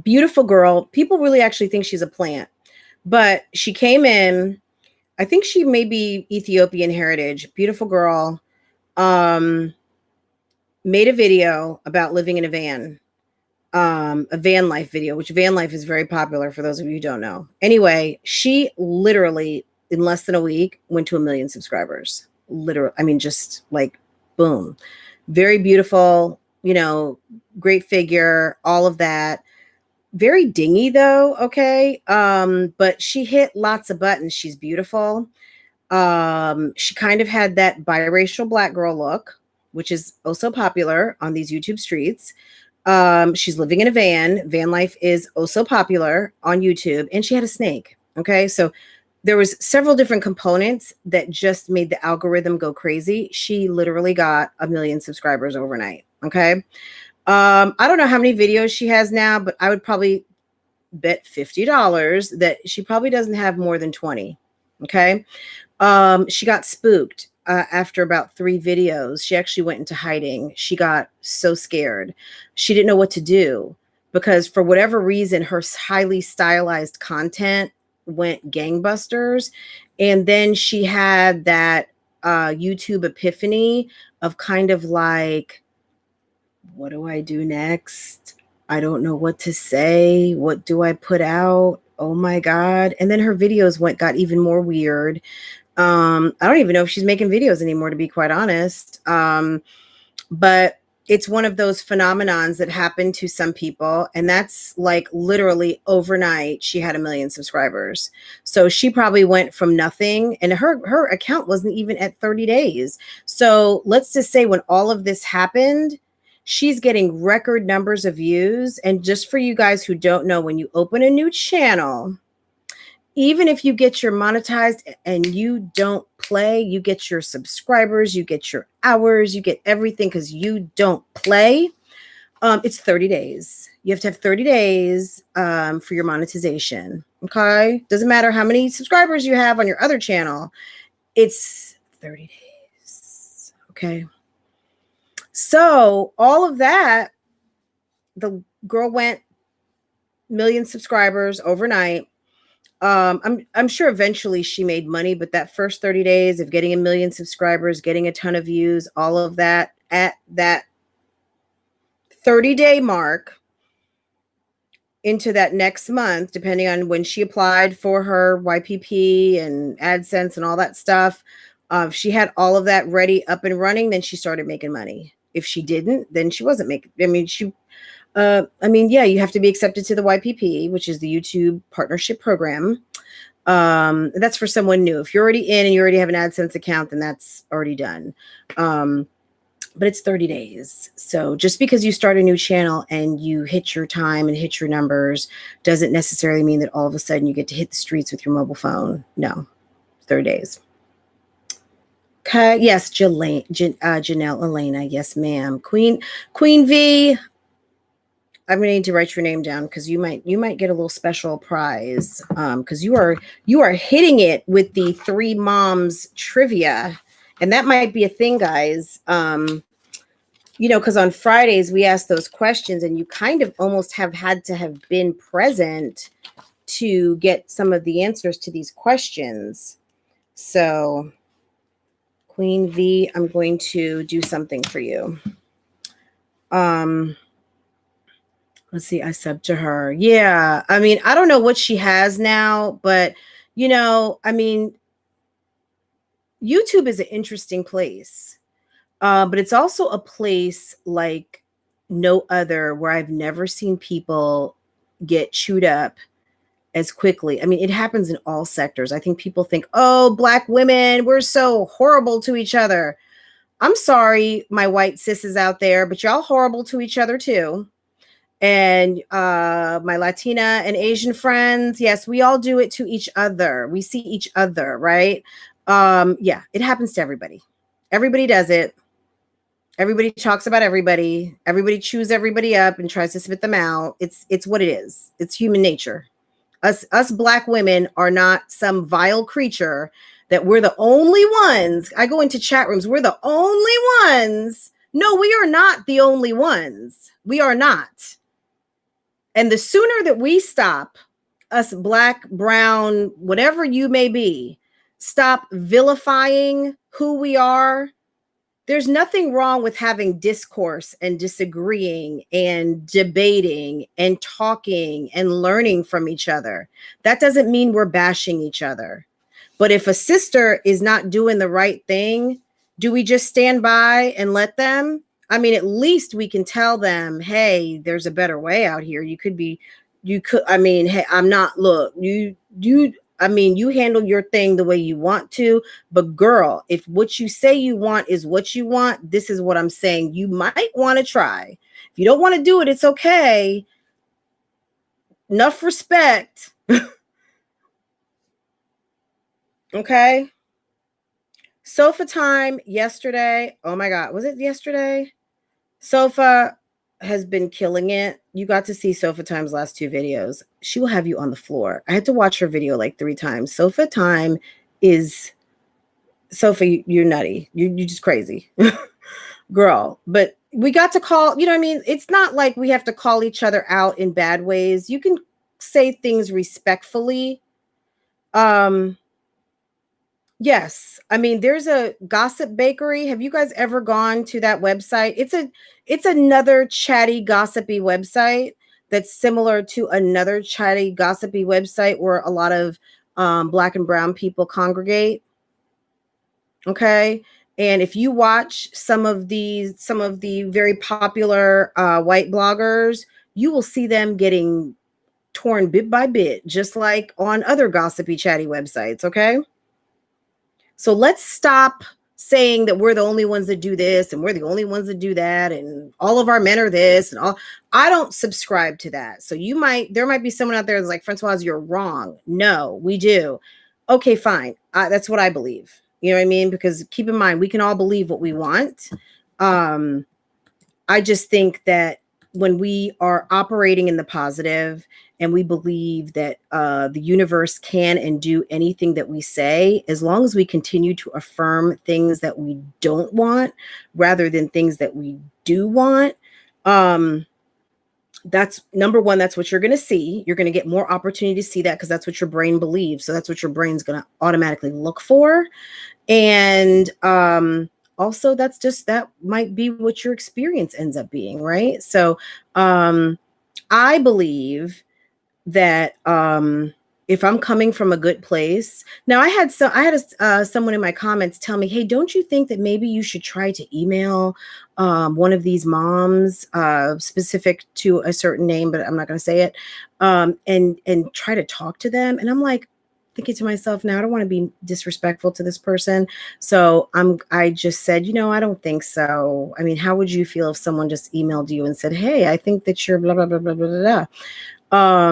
Beautiful girl. People really actually think she's a plant, but she came in, I think she may be Ethiopian heritage. Beautiful girl. Made a video about living in a van life video, which van life is very popular for those of you who don't know. Anyway, she literally in less than a week went to 1 million subscribers. Literally, I mean, just like boom. Very beautiful, great figure, all of that. Very dingy though, okay? But she hit lots of buttons. She's beautiful. She kind of had that biracial black girl look, which is also popular on these YouTube streets. She's living in a van. Van life is also popular on YouTube, and she had a snake. Okay, so there was several different components that just made the algorithm go crazy. She literally got 1 million subscribers overnight. Okay. I don't know how many videos she has now, but I would probably bet $50 that she probably doesn't have more than 20. Okay. She got spooked after about 3 videos. She actually went into hiding. She got so scared. She didn't know what to do because for whatever reason, her highly stylized content went gangbusters. And then she had that YouTube epiphany of kind of like, what do I do next? I don't know what to say. What do I put out? Oh my God. And then her videos got even more weird. I don't even know if she's making videos anymore, to be quite honest. But it's one of those phenomenons that happen to some people. And that's like literally overnight, she had 1 million subscribers. So she probably went from nothing, and her account wasn't even at 30 days. So let's just say when all of this happened, she's getting record numbers of views. And just for you guys who don't know, when you open a new channel, even if you get your monetized and you don't play, you get your subscribers, you get your hours, you get everything because you don't play. It's 30 days. You have to have 30 days for your monetization. Okay. Doesn't matter how many subscribers you have on your other channel. It's 30 days. Okay. So all of that, the girl went 1 million subscribers overnight. I'm sure eventually she made money, but that first 30 days of getting 1 million subscribers, getting a ton of views, all of that at that 30-day mark into that next month, depending on when she applied for her YPP and AdSense and all that stuff, if she had all of that ready, up and running, then she started making money. If she didn't, then she wasn't making. Yeah, you have to be accepted to the YPP, which is the YouTube Partnership Program. That's for someone new. If you're already in and you already have an AdSense account, then that's already done. But it's 30 days. So just because you start a new channel and you hit your time and hit your numbers doesn't necessarily mean that all of a sudden you get to hit the streets with your mobile phone. No, 30 days. Okay. Yes, Janelle Elena. Yes, ma'am. Queen V. I'm gonna need to write your name down because you might get a little special prize because you are hitting it with the 3 moms trivia, and that might be a thing, guys. Because on Fridays we ask those questions, and you kind of almost have had to have been present to get some of the answers to these questions. So, Queen V, I'm going to do something for you. Let's see, I subbed to her. Yeah. I mean, I don't know what she has now, but YouTube is an interesting place. But it's also a place like no other where I've never seen people get chewed up as quickly. I mean, it happens in all sectors. I think people think, oh, Black women, we're so horrible to each other. I'm sorry, my white sis out there, but y'all horrible to each other too. And my Latina and Asian friends, yes, we all do it to each other. We see each other, right? Yeah, it happens to everybody. Everybody does it. Everybody talks about everybody. Everybody chews everybody up and tries to spit them out. It's what it is. It's human nature. Us Black women are not some vile creature that we're the only ones. I go into chat rooms. We're the only ones. No, we are not the only ones. We are not. And the sooner that we stop, us Black, brown, whatever you may be, stop vilifying who we are. There's nothing wrong with having discourse and disagreeing and debating and talking and learning from each other. That doesn't mean we're bashing each other. But if a sister is not doing the right thing, do we just stand by and let them? I mean, at least we can tell them, hey, there's a better way out here. Hey, I'm not, look, I mean, you handle your thing the way you want to, but girl, if what you say you want is what you want, this is what I'm saying. You might want to try. If you don't want to do it, it's okay. Enough respect. Okay. Sofa time yesterday. Oh my God. Was it yesterday? Sofa has been killing it. You got to see Sofa Time's last two videos. She will have you on the floor. I had to watch her video like 3 times. Sofa Time is Sofa, you're nutty. You're just crazy. Girl. But we got to call, you know what I mean? It's not like we have to call each other out in bad ways. You can say things respectfully. Yes. I mean, there's a gossip bakery. Have you guys ever gone to that website? It's another chatty gossipy website that's similar to another chatty gossipy website where a lot of black and brown people congregate. Okay. And if you watch some of the very popular white bloggers, you will see them getting torn bit by bit, just like on other gossipy chatty websites. Okay. So let's stop saying that we're the only ones that do this and we're the only ones that do that and all of our men are this and all. I don't subscribe to that. So there might be someone out there that's like, Francoise, you're wrong. No, we do. Okay, fine. That's what I believe. You know what I mean? Because keep in mind, we can all believe what we want. I just think that when we are operating in the positive and we believe that the universe can and do anything that we say, as long as we continue to affirm things that we don't want rather than things that we do want, that's number one. That's what you're going to see. You're going to get more opportunity to see that because that's what your brain believes. So that's what your brain's going to automatically look for. And also that might be what your experience ends up being, right? So I believe that if I'm coming from a good place. Now I had someone in my comments tell me, hey, don't you think that maybe you should try to email one of these moms specific to a certain name, but I'm not going to say it, and try to talk to them. And I'm like, thinking to myself, now I don't want to be disrespectful to this person. So I just said, I don't think so. I mean, how would you feel if someone just emailed you and said, hey, I think that you're blah, blah, blah, blah, blah, blah, blah.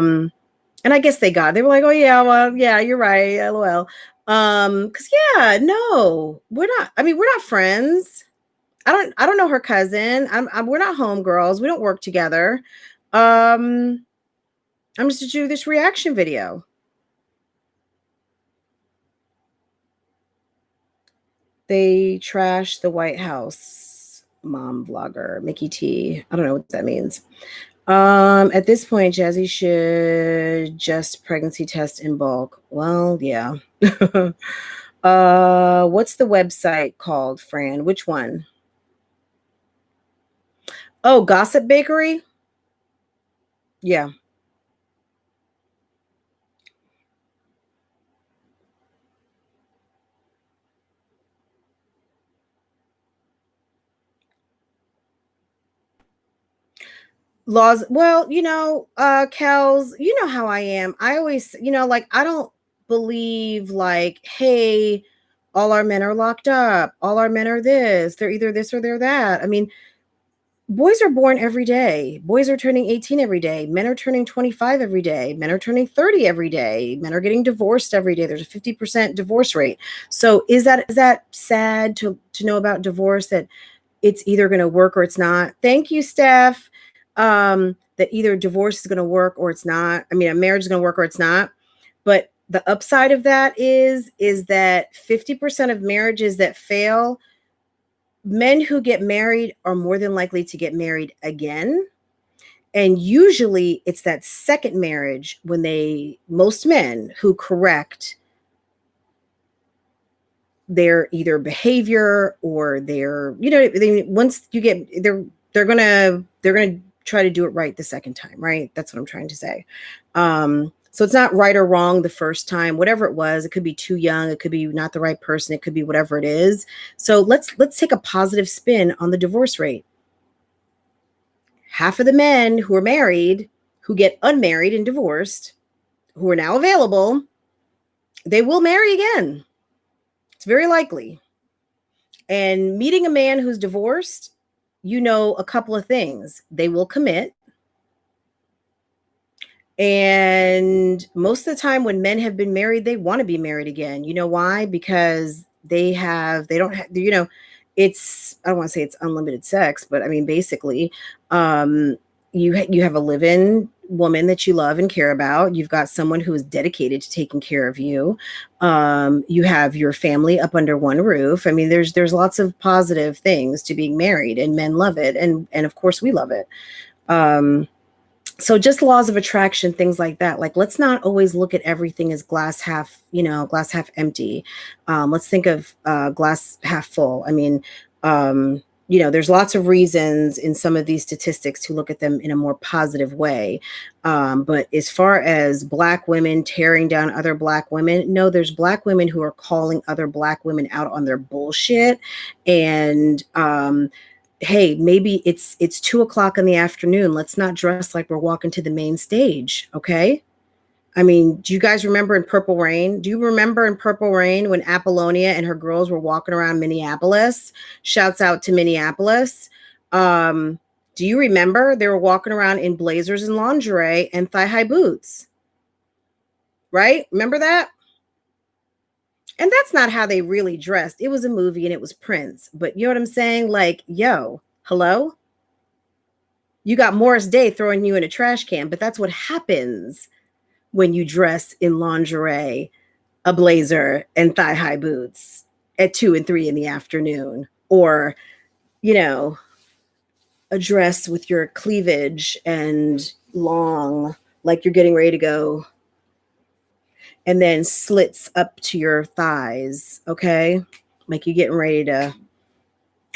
And I guess they were like, oh yeah, well, yeah, you're right. LOL. Cause yeah, no, we're not, I mean, we're not friends. I don't know her cousin. We're not homegirls. We don't work together. I'm just to do this reaction video. They trashed the White House mom vlogger, Mickey T. I don't know what that means. At this point, Jazzy should just pregnancy test in bulk. Well, yeah. What's the website called, Fran? Which one? Oh, Gossip Bakery? Yeah. Laws. Well, Kels, you know how I am. I always, like I don't believe like, hey, all our men are locked up. All our men are this. They're either this or they're that. I mean, boys are born every day. Boys are turning 18 every day. Men are turning 25 every day. Men are turning 30 every day. Men are getting divorced every day. There's a 50% divorce rate. So is that sad to know about divorce, that it's either going to work or it's not? Thank you, Steph. That either divorce is going to work or it's not. I mean, a marriage is going to work or it's not. But the upside of that is that 50% of marriages that fail, men who get married are more than likely to get married again. And usually it's that second marriage when most men who correct their either behavior or their, once you get, they're gonna try to do it right the second time, right? That's what I'm trying to say. So it's not right or wrong the first time, whatever it was. It could be too young. It could be not the right person. It could be whatever it is. So let's take a positive spin on the divorce rate. Half of the men who are married, who get unmarried and divorced, who are now available, They will marry again. It's very likely. And meeting a man who's divorced, you know a couple of things. They will commit. And most of the time when men have been married, they want to be married again. You know why? Because they don't have, it's, I don't want to say it's unlimited sex, but I mean, basically, um, you have a live-in woman that you love and care about. You've got someone who is dedicated to taking care of you. You have your family up under one roof. I mean, there's lots of positive things to being married, and men love it. And of course we love it. Um, so just laws of attraction, things like that. Like, let's not always look at everything as glass half, glass half empty. Let's think of glass half full. I mean, there's lots of reasons in some of these statistics to look at them in a more positive way. But as far as Black women tearing down other Black women, no, there's Black women who are calling other Black women out on their bullshit. And hey, maybe it's 2 o'clock in the afternoon. Let's not dress like we're walking to the main stage. Okay. I mean, do you guys remember in Purple Rain? Do you remember in Purple Rain when Apollonia and her girls were walking around Minneapolis? Shouts out to Minneapolis. Um, do you remember they were walking around in blazers and lingerie and thigh-high boots? Right? Remember that? And that's not how they really dressed. It was a movie and it was Prince. But you know what I'm saying? Like, yo, hello? You got Morris Day throwing you in a trash can, but that's what happens when you dress in lingerie, a blazer, and thigh-high boots at 2 and 3 in the afternoon, or, a dress with your cleavage and long, like you're getting ready to go, and then slits up to your thighs, okay? Like you're getting ready to,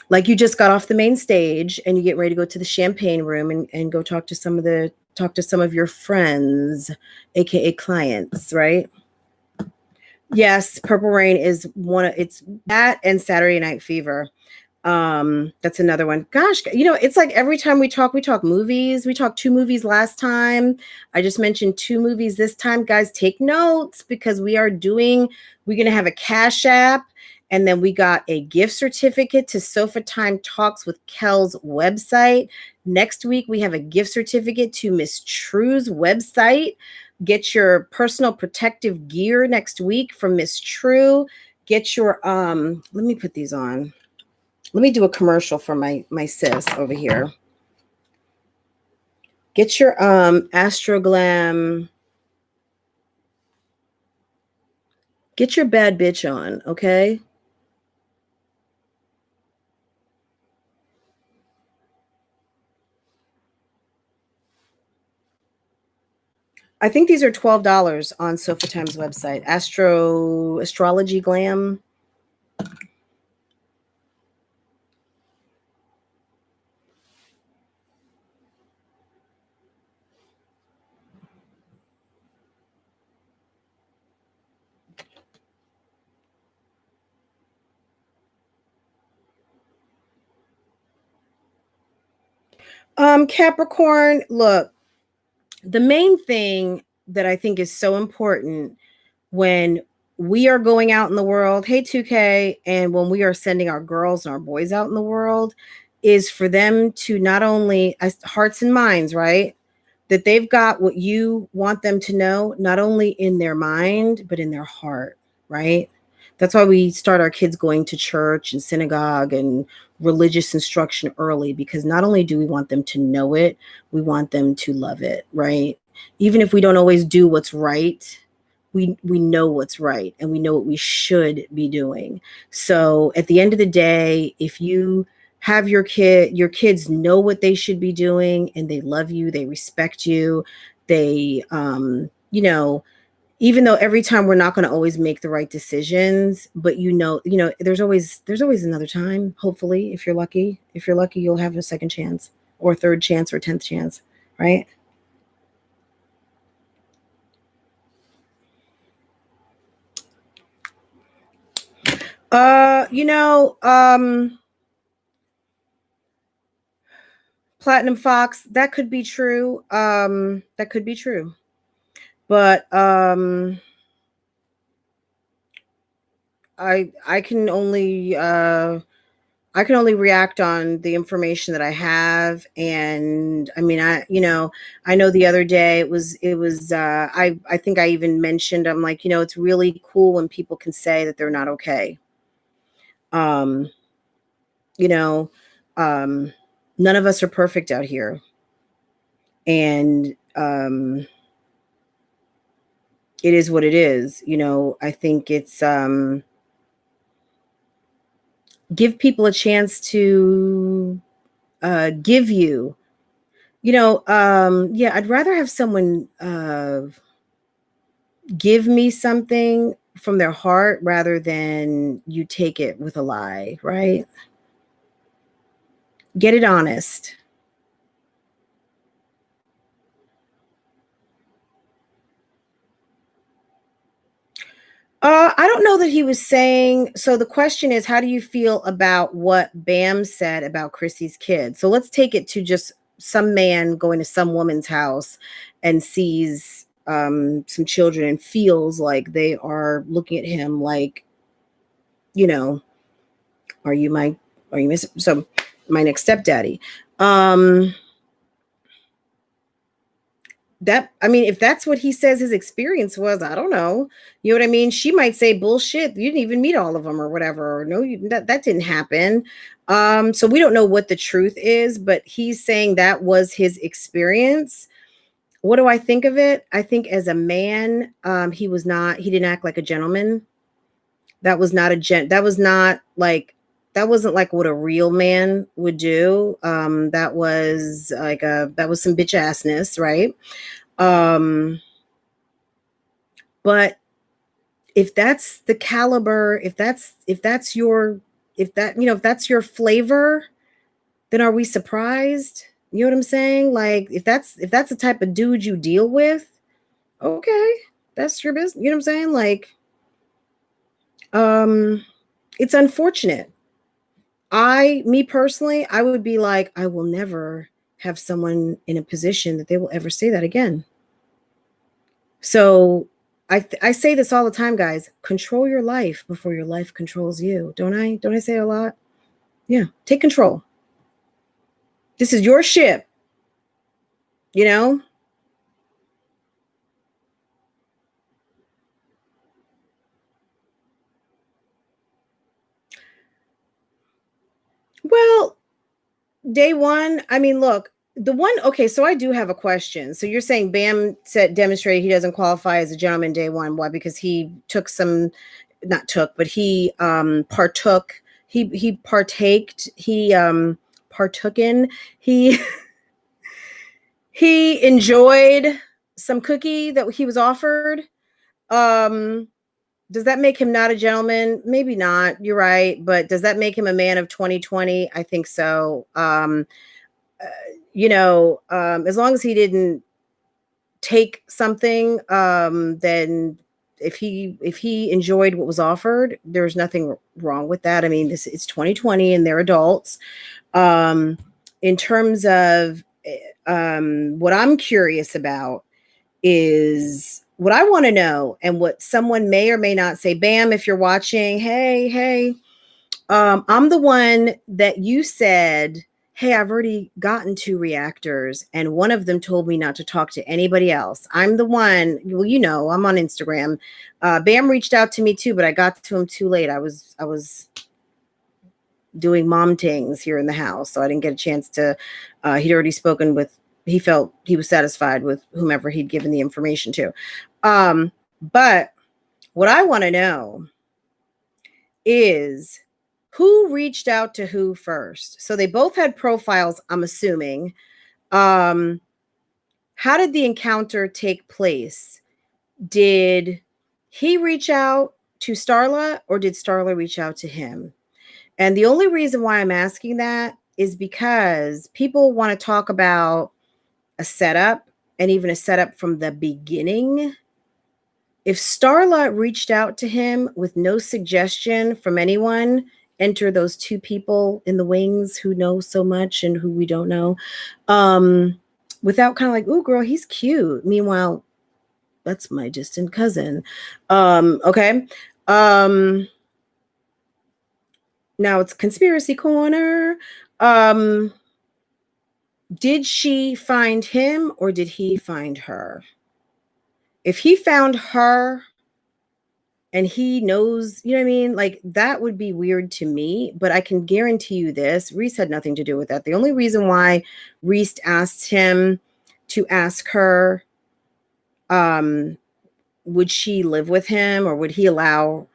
like you just got off the main stage and you get ready to go to the champagne room and go talk to some of your friends, aka clients, right? Yes, Purple Rain is it's that and Saturday Night Fever. That's another one. Gosh, it's like every time we talk movies. We talked 2 movies last time. I just mentioned 2 movies this time. Guys, take notes because we're going to have a Cash App, and then we got a gift certificate to Sofa Time Talks with Kel's website. Next week, we have a gift certificate to Miss True's website. Get your personal protective gear next week from Miss True. Get your let me put these on. Let me do a commercial for my sis over here. Get your Astroglam. Get your bad bitch on, okay? I think these are $12 on Sofa Time's website. Astrology Glam. Capricorn, look, the main thing that I think is so important when we are going out in the world, hey 2K, and when we are sending our girls and our boys out in the world, is for them to not only hearts and minds, right? That they've got what you want them to know, not only in their mind, but in their heart, right? That's why we start our kids going to church and synagogue and religious instruction early, because not only do we want them to know it, we want them to love it, right? Even if we don't always do what's right, we know what's right and we know what we should be doing. So at the end of the day, if you have your kids know what they should be doing and they love you, they respect you, they even though every time we're not going to always make the right decisions, but there's always another time. Hopefully, if you're lucky you'll have a second chance or third chance or 10th chance, right? You know, Platinum Fox, that could be true. That could be true. But I can only react on the information that I have. And I mean, I know the other day I think I even mentioned, I'm like, it's really cool when people can say that they're not okay. Um, you know, none of us are perfect out here. And it is what it is. I think it's give people a chance to give you, yeah, I'd rather have someone give me something from their heart rather than you take it with a lie, right? Get it honest. I don't know that he was saying. So the question is, how do you feel about what Bam said about Chrissy's kid? So let's take it to just some man going to some woman's house and sees some children and feels like they are looking at him like, you know, are you my, are you miss? So my next stepdaddy. Um, that I mean, if that's what he says his experience was, I don't know. You know what I mean? She might say bullshit. You didn't even meet all of them or whatever. Or no, that didn't happen. So we don't know what the truth is, but he's saying that was his experience. What do I think of it? I think as a man, he didn't act like a gentleman. That was not a that was not like that wasn't like what a real man would do. That was some bitch assness, right? Um, but if that's the caliber, if that's your flavor, then are we surprised? You know what I'm saying? Like if that's the type of dude you deal with, okay, that's your business. You know what I'm saying? Like, um, it's unfortunate. Me personally, I would be like, I will never have someone in a position that they will ever say that again. So I say this all the time, guys. Control your life before your life controls you. Don't I? Don't I say a lot? Yeah. Take control. This is your ship, you know? Well, day one, I mean, look, the one, okay, so I do have a question. So you're saying Bam said demonstrated he doesn't qualify as a gentleman day one. Why? Because he took some, not took, but he partook, he partaked, he partook in, he he enjoyed some cookie that he was offered. Um, does that make him not a gentleman? Maybe not. You're right, but does that make him a man of 2020? I think so. Uh, as long as he didn't take something, then if he enjoyed what was offered, there's nothing wrong with that. I mean, it's 2020 and they're adults. Um, in terms of what I'm curious about is what I want to know, and what someone may or may not say. Bam, if you're watching, hey, I'm the one that you said, hey, I've already gotten 2 reactors, and one of them told me not to talk to anybody else. I'm the one. Well, I'm on Instagram. Bam reached out to me too, but I got to him too late. I was doing mom things here in the house, so I didn't get a chance to. He'd already spoken with. He felt he was satisfied with whomever he'd given the information to. But what I want to know is who reached out to who first. So they both had profiles, I'm assuming. Um, how did the encounter take place? Did he reach out to Starla, or did Starla reach out to him? And the only reason why I'm asking that is because people want to talk about a setup, and even a setup from the beginning. If Starla reached out to him with no suggestion from anyone, enter those 2 people in the wings who know so much and who we don't know, without kind of like, ooh, girl, he's cute. Meanwhile, that's my distant cousin. Okay. Um, Now it's conspiracy corner. Um, did she find him or did he find her? If he found her and he knows, you know what I mean? Like that would be weird to me, but I can guarantee you this. Reese had nothing to do with that. The only reason why Reese asked him to ask her, um, would she live with him or would she allow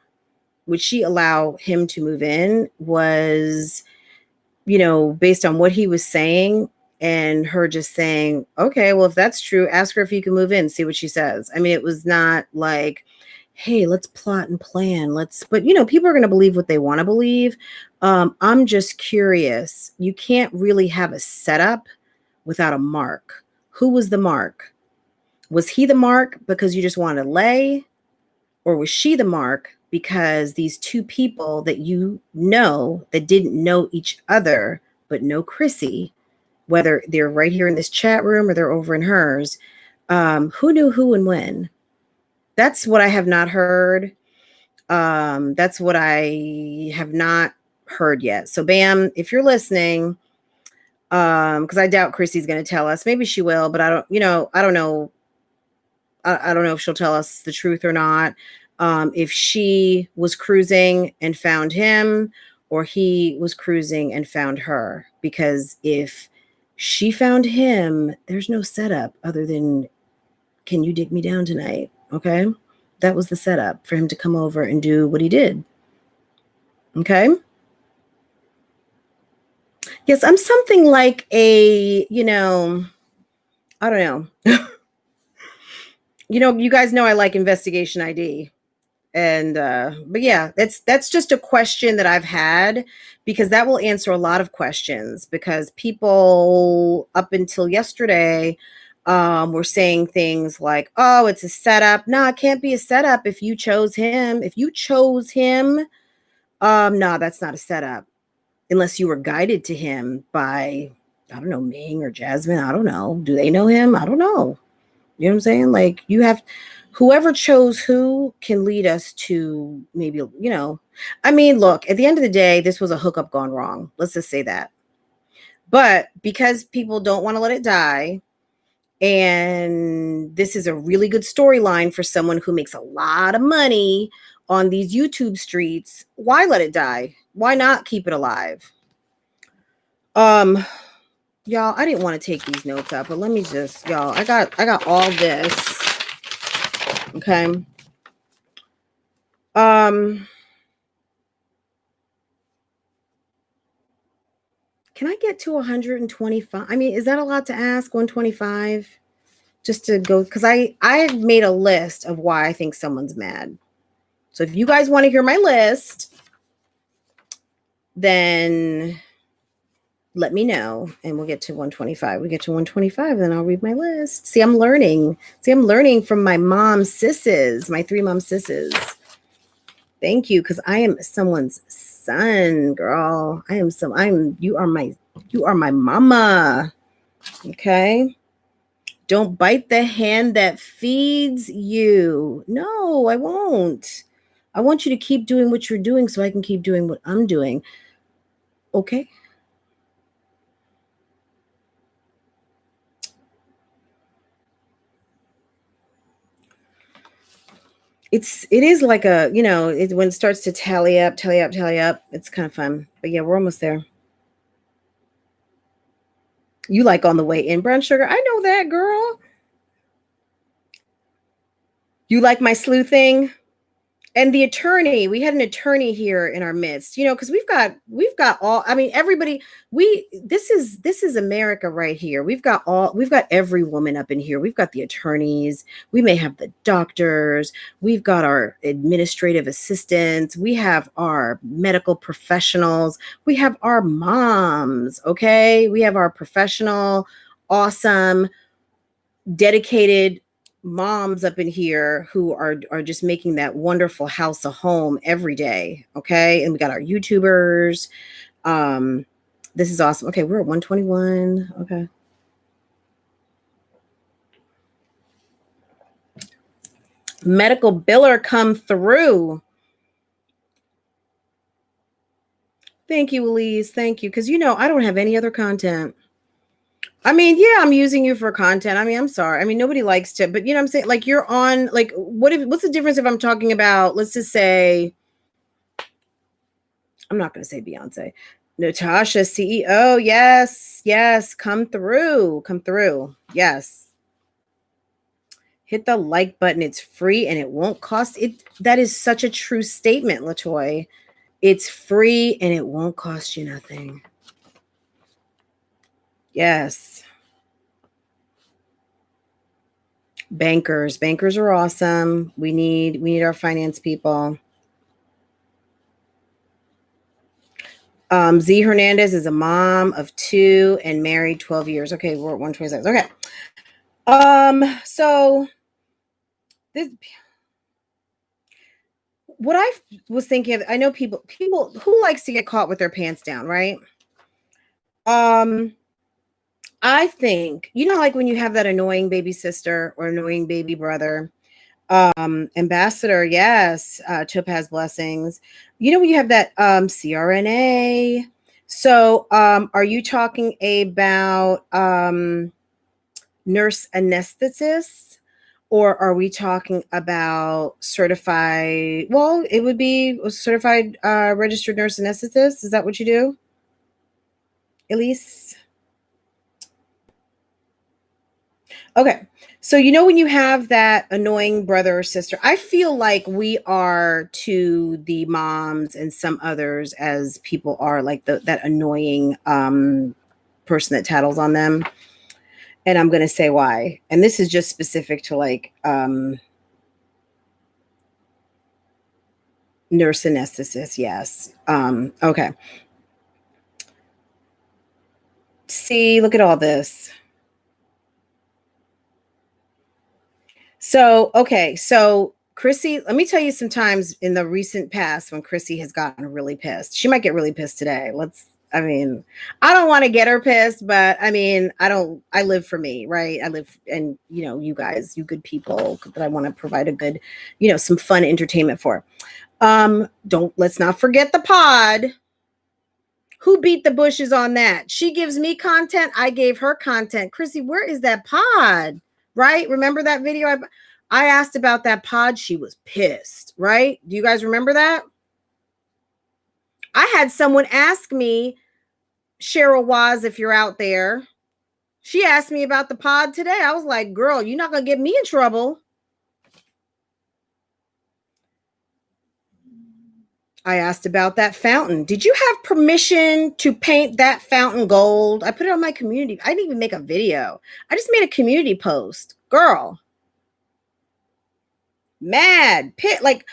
him to move in was, you know, based on what he was saying and her just saying, okay, well, if that's true, ask her if you can move in, see what she says. I mean, it was not like, hey, let's plot and plan. But you know, people are going to believe what they want to believe. I'm just curious. You can't really have a setup without a mark. Who was the mark? Was he the mark because you just wanted to lay? Or was she the mark because these two people that you know that didn't know each other, but know Chrissy, whether they're right here in this chat room or they're over in hers, who knew who and when? That's what I have not heard. That's what I have not heard yet. So, Bam, if you're listening, because I doubt Chrissy's going to tell us. Maybe she will, but I don't, you know, I don't know. I don't know if she'll tell us the truth or not. If she was cruising and found him, or he was cruising and found her. Because if she found him, there's no setup other than, can you dig me down tonight? Okay. That was the setup for him to come over and do what he did. Okay. Yes, I'm something like a, you know, I don't know. You know, you guys know I like investigation ID. And but yeah, that's just a question that I've had because that will answer a lot of questions because people up until yesterday were saying things like, oh, it's a setup. No, it can't be a setup if you chose him. If you chose him, no, that's not a setup unless you were guided to him by, I don't know, Ming or Jasmine. I don't know. Do they know him? I don't know. You know what I'm saying? Like you have whoever chose who can lead us to maybe, you know. I mean, look, at the end of the day, this was a hookup gone wrong. Let's just say that. But because people don't want to let it die, and this is a really good storyline for someone who makes a lot of money on these YouTube streets, why let it die? Why not keep it alive? Um, y'all, I didn't want to take these notes up, but let me just, y'all, I got all this. Okay. Um, can I get to 125? I mean, is that a lot to ask? 125 just to go because I made a list of why I think someone's mad. So if you guys want to hear my list, then let me know and we'll get to 125. We get to 125, then I'll read my list. See, I'm learning. See, I'm learning from my mom sisses, my 3 mom sisses. Thank you, because I am someone's son, girl. You are my mama. Okay. Don't bite the hand that feeds you. No, I won't. I want you to keep doing what you're doing so I can keep doing what I'm doing. Okay. It is like a, you know, when it starts to tally up, it's kind of fun. But yeah, we're almost there. You like on the way in, brown sugar. I know that, girl. You like my sleuthing? And the attorney, we had an attorney here in our midst, you know, because we've got all, I mean, everybody, this is America right here. We've got every woman up in here. We've got the attorneys, we may have the doctors, we've got our administrative assistants, we have our medical professionals, we have our moms, okay? We have our professional, awesome, dedicated moms up in here who are just making that wonderful house a home every day. Okay. And we got our YouTubers. This is awesome. Okay, we're at 121. Okay. Medical biller come through. Thank you, Elise. Thank you. Because I don't have any other content. I mean, yeah, I'm using you for content. I mean, I'm sorry. I mean, nobody likes to, but what I'm saying? Like, you're on, like, what's the difference if I'm talking about, let's just say, I'm not going to say Beyonce. Natasha, CEO. Yes, yes. Come through. Come through. Yes. Hit the like button. It's free and it won't cost it. That is such a true statement, LaToy. It's free and it won't cost you nothing. Yes. Bankers. Bankers are awesome. We need our finance people. Z Hernandez is a mom of 2 and married 12 years. Okay, we're at 126. Okay. So this, what I was thinking of, I know people who likes to get caught with their pants down, right? I think, like when you have that annoying baby sister or annoying baby brother, Ambassador, yes, Topaz Blessings. When you have that CRNA. So are you talking about nurse anesthetists, or are we talking about certified? Well, it would be a certified registered nurse anesthetist. Is that what you do, Elise? Okay. So, when you have that annoying brother or sister, I feel like we are to the moms and some others as people are like that annoying person that tattles on them. And I'm going to say why. And this is just specific to like nurse anesthetist. Yes. Okay. See, look at all this. So, okay. So Chrissy, let me tell you some times in the recent past when Chrissy has gotten really pissed. She might get really pissed today. I don't want to get her pissed, but I live for me, right? I live, and you guys, you good people that I want to provide a good, some fun entertainment for. Let's not forget the pod. Who beat the bushes on that? She gives me content. I gave her content. Chrissy, where is that pod? Right? Remember that video? I asked about that pod. She was pissed, right? Do you guys remember that? I had someone ask me, Cheryl Waz, if you're out there. She asked me about the pod today. I was like, girl, you're not going to get me in trouble. I asked about that fountain. Did you have permission to paint that fountain gold? I put it on my community. I didn't even make a video. I just made a community post. Girl. Mad. Like,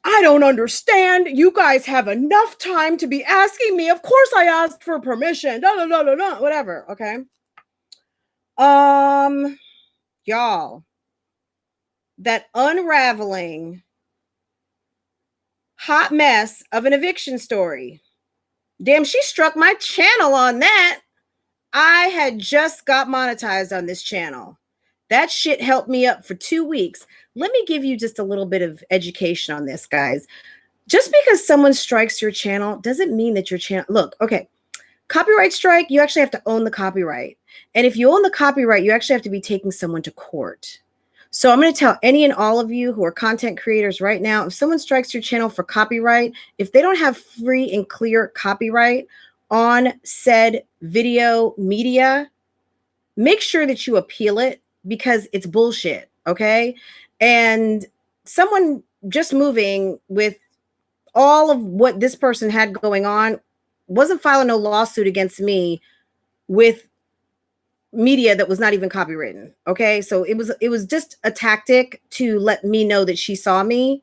I don't understand. You guys have enough time to be asking me. Of course I asked for permission. No, whatever. Okay. Y'all. That unraveling hot mess of an eviction story. Damn, she struck my channel on that. I had just got monetized on this channel. That shit helped me up for 2 weeks. Let me give you just a little bit of education on this, guys. Just because someone strikes your channel doesn't mean that your channel... Look, okay, copyright strike, you actually have to own the copyright. And if you own the copyright, you actually have to be taking someone to court. So I'm going to tell any and all of you who are content creators right now, if someone strikes your channel for copyright, if they don't have free and clear copyright on said video media, make sure that you appeal it, because it's bullshit, okay? And someone just moving with all of what this person had going on wasn't filing no lawsuit against me with media that was not even copywritten. Okay. So it was just a tactic to let me know that she saw me.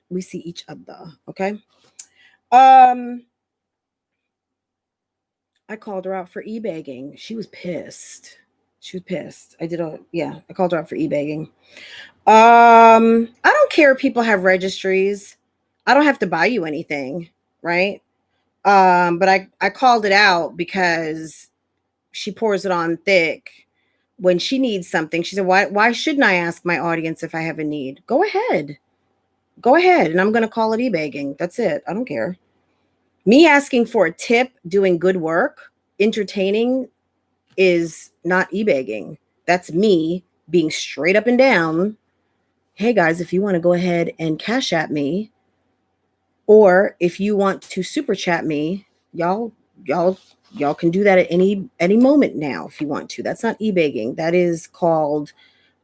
We see each other. Okay. I called her out for e-bagging. She was pissed. I called her out for e-bagging. I don't care if people have registries. I don't have to buy you anything. Right. But I called it out because she pours it on thick when she needs something. She said, why shouldn't I ask my audience if I have a need? Go ahead. And I'm going to call it e-bagging. That's it. I don't care. Me asking for a tip, doing good work, entertaining is not e-begging. That's me being straight up and down. Hey guys, if you want to go ahead and cash at me, or if you want to super chat me, y'all, y'all, y'all can do that at any moment now if you want to. That's not e-begging. That is called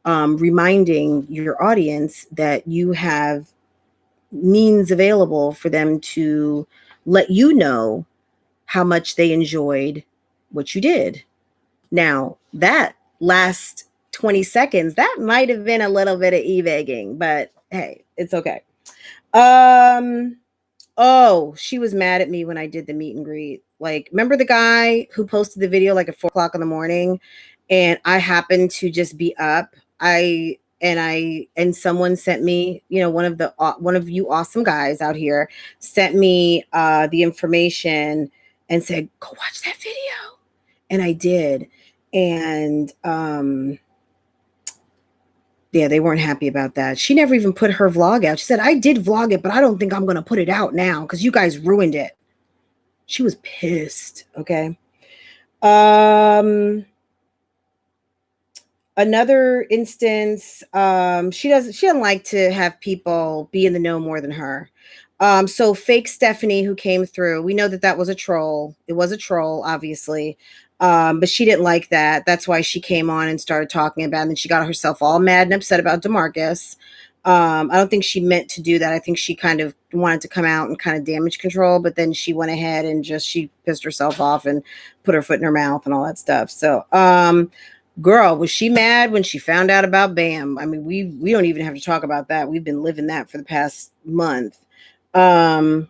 reminding your audience that you have means available for them to let you know how much they enjoyed what you did. Now, that last 20 seconds, that might have been a little bit of e-begging, but hey, it's okay. Um, oh, she was mad at me when I did the meet and greet. Like, remember the guy who posted the video like at 4 o'clock in the morning, and I happened to just be up. And someone sent me, one of you awesome guys out here sent me the information and said, "Go watch that video," and I did, and yeah, they weren't happy about that. She never even put her vlog out. She said, "I did vlog it, but I don't think I'm going to put it out now because you guys ruined it." She was pissed. Okay. Um, Another instance, she doesn't like to have people be in the know more than her. So fake Stephanie who came through, we know that that was a troll. It was a troll, obviously. But she didn't like that. That's why she came on and started talking about it. And then she got herself all mad and upset about DeMarcus. I don't think she meant to do that. I think she kind of wanted to come out and kind of damage control, but then she went ahead and she pissed herself off and put her foot in her mouth and all that stuff. So, girl, was she mad when she found out about Bam? I mean, we don't even have to talk about that. We've been living that for the past month. Um,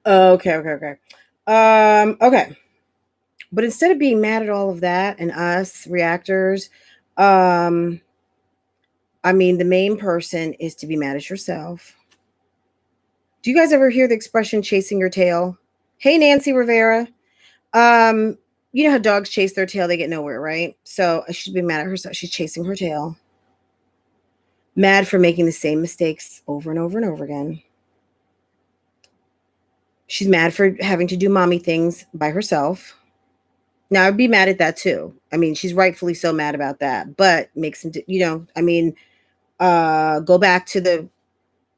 okay. Okay. But instead of being mad at all of that and us reactors, um, I mean, the main person is to be mad at yourself. Do you guys ever hear the expression chasing your tail? Hey, Nancy Rivera. Um, you know how dogs chase their tail, they get nowhere, right? So she's being mad at herself. She's chasing her tail. Mad for making the same mistakes over and over and over again. She's mad for having to do mommy things by herself. Now, I'd be mad at that too. I mean, she's rightfully so mad about that, but makes some, go back to the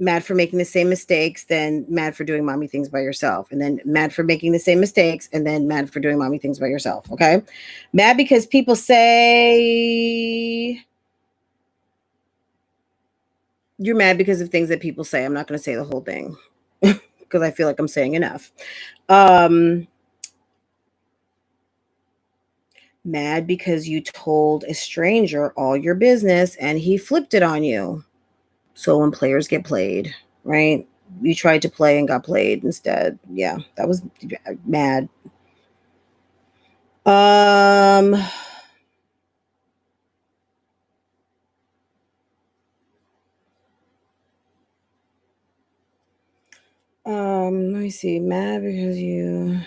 mad for making the same mistakes, then mad for doing mommy things by yourself, and then mad for making the same mistakes, and then mad for doing mommy things by yourself. Okay. Mad because people say you're mad because of things that people say. I'm not going to say the whole thing because I feel like I'm saying enough. Um, Mad because you told a stranger all your business and he flipped it on you. So when players get played, right? You tried to play and got played instead. Yeah, that was mad. Um, let me see. Mad because you.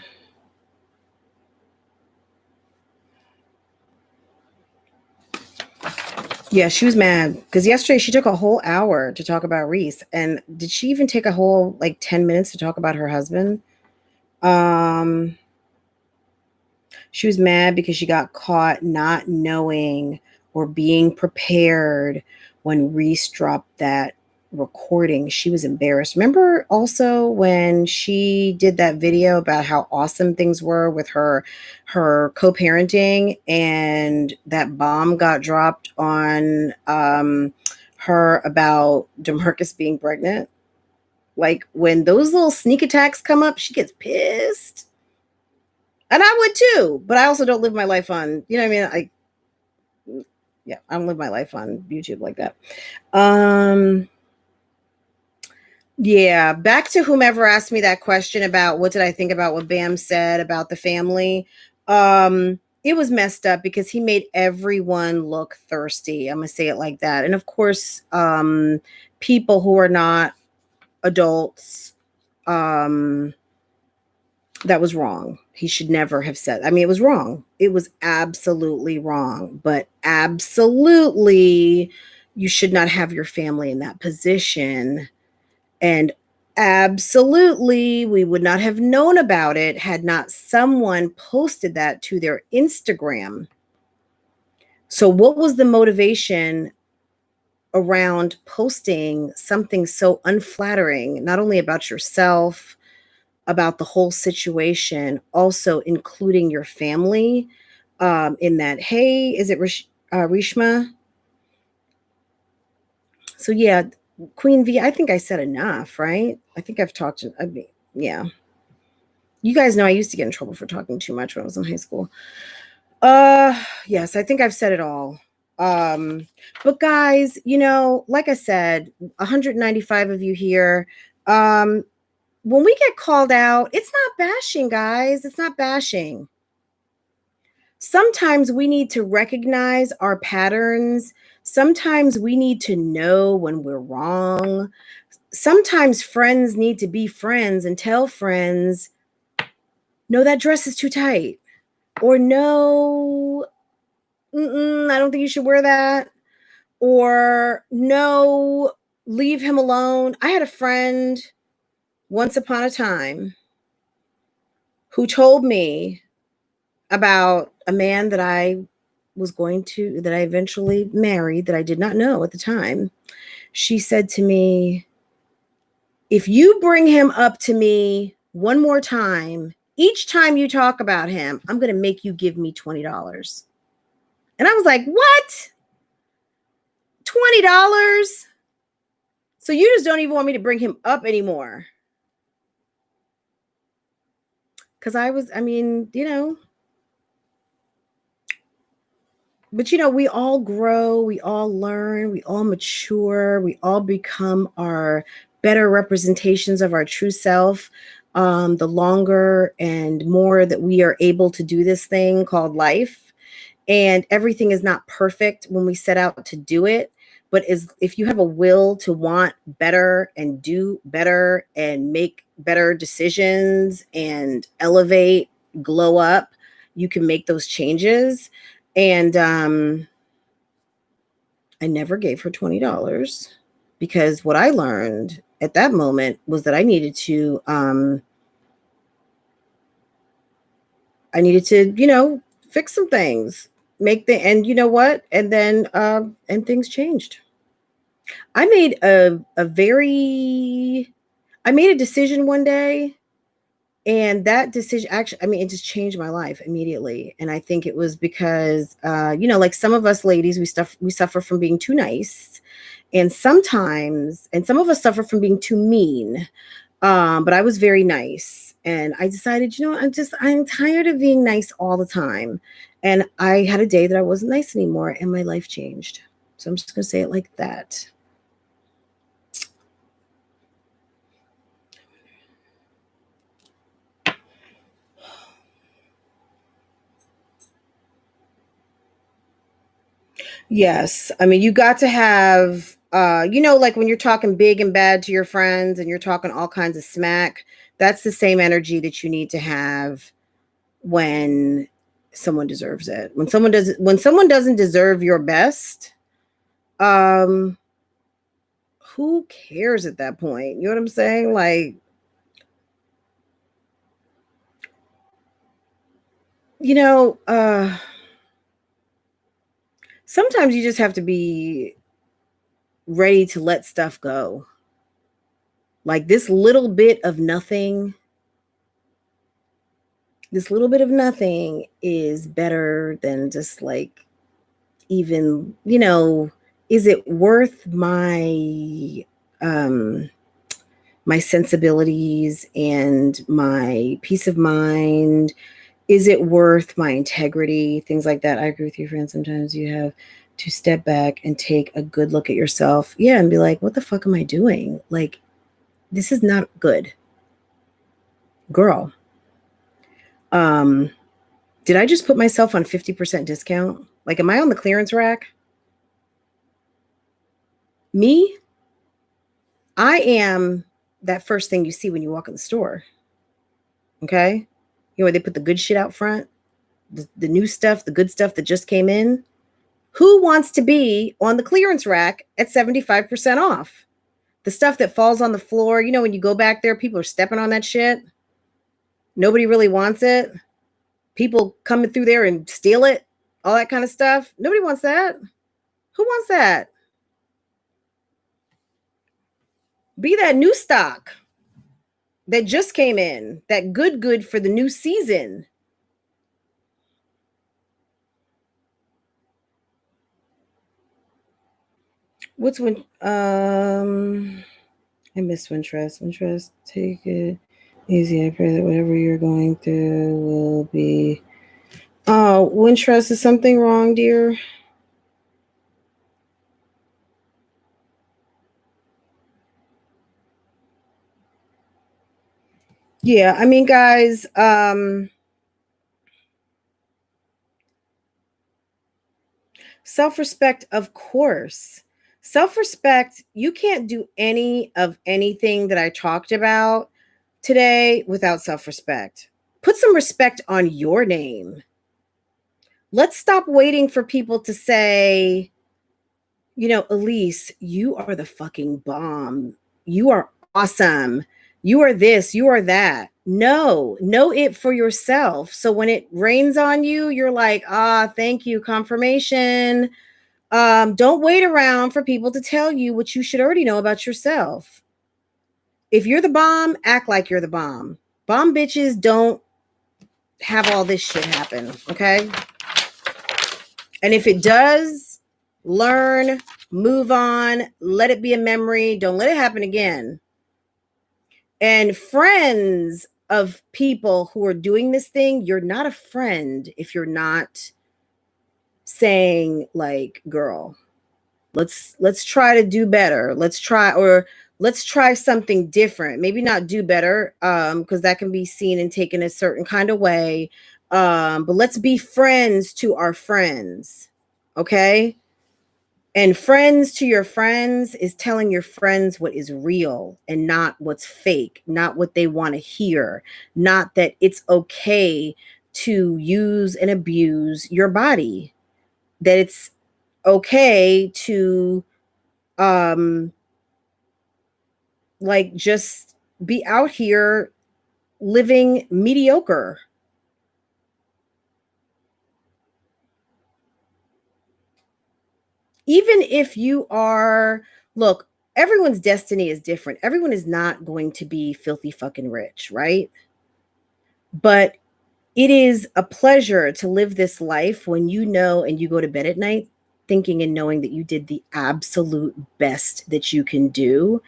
Yeah, she was mad because yesterday she took a whole hour to talk about Reese, and did she even take a whole like 10 minutes to talk about her husband? Um, She was mad because she got caught not knowing or being prepared when Reese dropped that recording. She was embarrassed. Remember also when she did that video about how awesome things were with her co-parenting and that bomb got dropped on her about DeMarcus being pregnant? Like when those little sneak attacks come up, she gets pissed. And I would too, but I also don't live my life on, you know what I mean? Yeah, I don't live my life on YouTube like that. Um, yeah, back to whomever asked me that question about what did I think about what Bam said about the family. It was messed up because he made everyone look thirsty. I'm gonna say it like that. And of course, people who are not adults, um, That was wrong. He should never have said. I mean, it was wrong. It was absolutely wrong. But absolutely, you should not have your family in that position. And absolutely, we would not have known about it had not someone posted that to their Instagram. So, what was the motivation around posting something so unflattering, not only about yourself, about the whole situation, also including your family in that? Hey, is it Rishma? So, yeah, Queen V, I think I said enough, right? I think I've talked, I mean, yeah. You guys know I used to get in trouble for talking too much when I was in high school. Yes, I think I've said it all. But guys, you know, like I said, 195 of you here. When we get called out, it's not bashing, guys. It's not bashing. Sometimes we need to recognize our patterns. Sometimes we need to know when we're wrong. Sometimes friends need to be friends and tell friends, no, that dress is too tight. Or no, I don't think you should wear that. Or no, leave him alone. I had a friend once upon a time who told me about a man that I eventually married that I did not know at the time. She said to me, if you bring him up to me one more time, each time you talk about him, I'm going to make you give me $20. And I was like, what? $20? So you just don't even want me to bring him up anymore? Because I mean, you know, but you know, we all grow, we all learn, we all mature, we all become our better representations of our true self. The longer and more that we are able to do this thing called life, and everything is not perfect when we set out to do it, but if you have a will to want better and do better and make better decisions and elevate, glow up, you can make those changes. And I never gave her $20 because what I learned at that moment was that I needed to you know, fix some things, and you know what? And then and things changed. I made I made a decision one day, and that decision actually, I mean, it just changed my life immediately. And I think it was because you know, like some of us ladies, we suffer from being too nice, and some of us suffer from being too mean. But I was very nice, and I decided, you know, I'm tired of being nice all the time. And I had a day that I wasn't nice anymore, and my life changed. So I'm just gonna say it like that. Yes. I mean, you got to have, you know, like when you're talking big and bad to your friends and you're talking all kinds of smack, that's the same energy that you need to have when someone deserves it. When someone doesn't deserve your best, um, who cares at that point? You know what I'm saying? Like, you know, sometimes you just have to be ready to let stuff go. Like this little bit of nothing is better than just like, even, you know, is it worth um my sensibilities and my peace of mind? Is it worth my integrity? Things like that. I agree with you, friend. Sometimes you have to step back and take a good look at yourself. Yeah, and be like, what the fuck am I doing? Like, this is not good. Girl, um, did I just put myself on 50% discount? Like, am I on the clearance rack? Me, I am that first thing you see when you walk in the store. Okay. You know, where they put the good shit out front, the new stuff, the good stuff that just came in. Who wants to be on the clearance rack at 75% off? The stuff that falls on the floor, you know, when you go back there, people are stepping on that shit. Nobody really wants it. People coming through there and steal it, all that kind of stuff. Nobody wants that. Who wants that? Be that new stock that just came in, that good for the new season. What's when I miss Wintrust. Wintrust, take it easy. I pray that whatever you're going through will be. Oh, Wintrust, is something wrong, dear? Yeah, I mean, guys, self-respect, of course. Self-respect, you can't do any of anything that I talked about today without self-respect. Put some respect on your name. Let's stop waiting for people to say, you know, Elise, you are the fucking bomb. You are awesome. You are this, you are that. No, know it for yourself. So when it rains on you, you're like, thank you, confirmation. Don't wait around for people to tell you what you should already know about yourself. If you're the bomb, act like you're the bomb. Bomb bitches don't have all this shit happen, okay? And if it does, learn, move on, let it be a memory. Don't let it happen again. And friends of people who are doing this thing, you're not a friend if you're not saying like, girl, let's try to do better. Let's try something different. Maybe not do better, because that can be seen and taken a certain kind of way. But let's be friends to our friends. Okay. And friends to your friends is telling your friends what is real and not what's fake, not what they want to hear, not that it's okay to use and abuse your body, that it's okay to like just be out here living mediocre. Even if you are, look, everyone's destiny is different. Everyone is not going to be filthy fucking rich, right? But it is a pleasure to live this life when you know and you go to bed at night thinking and knowing that you did the absolute best that you can do,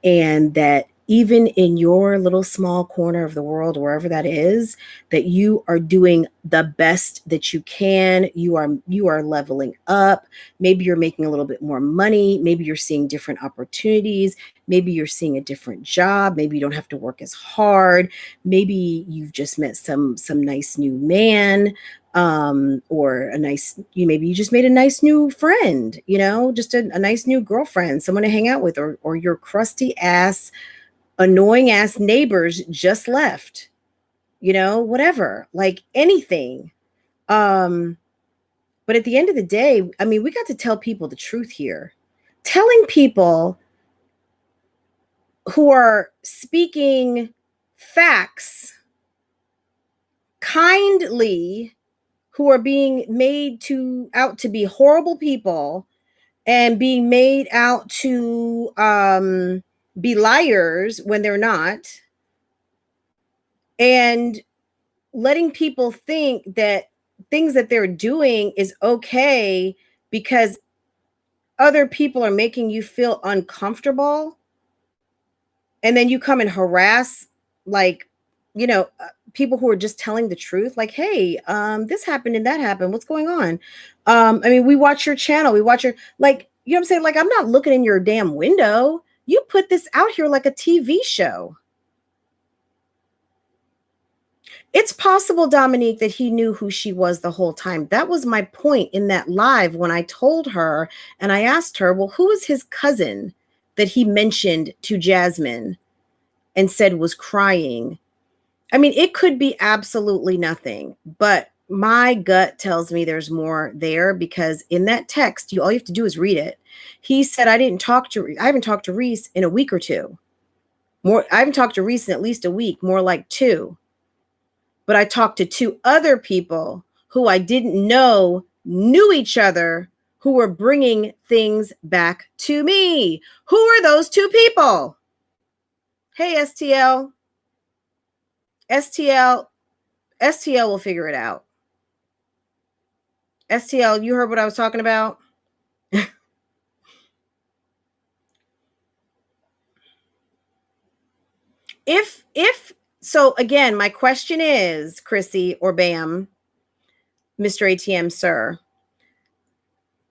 and that even in your little small corner of the world, wherever that is, that you are doing the best that you can. You are leveling up. Maybe you're making a little bit more money. Maybe you're seeing different opportunities. Maybe you're seeing a different job. Maybe you don't have to work as hard. Maybe you've just met some nice new man, or maybe you just made a nice new friend, just a nice new girlfriend, someone to hang out with, or your crusty ass, annoying ass neighbors just left, whatever, like anything. But at the end of the day, I mean, we got to tell people the truth here. Telling people who are speaking facts kindly, who are being made out to be horrible people and being made out to be liars when they're not, and letting people think that things that they're doing is okay because other people are making you feel uncomfortable, and then you come and harass, like, people who are just telling the truth, like, hey, this happened and that happened, what's going on? I mean, we watch your channel, we watch your, like, you know what I'm saying, like, I'm not looking in your damn window. You put this out here like a TV show. It's possible, Dominique, that he knew who she was the whole time. That was my point in that live when I told her and I asked her, well, who is his cousin that he mentioned to Jasmine and said was crying? I mean, it could be absolutely nothing, but my gut tells me there's more there because in that text, all you have to do is read it. He said, I haven't talked to Reese in a week or two. I haven't talked to Reese in at least a week, more like 2. But I talked to 2 other people who I didn't know knew each other who were bringing things back to me. Who are those 2 people? Hey, STL. STL will figure it out. STL, you heard what I was talking about? if so, again, my question is, Chrissy or Bam, Mr. ATM, sir.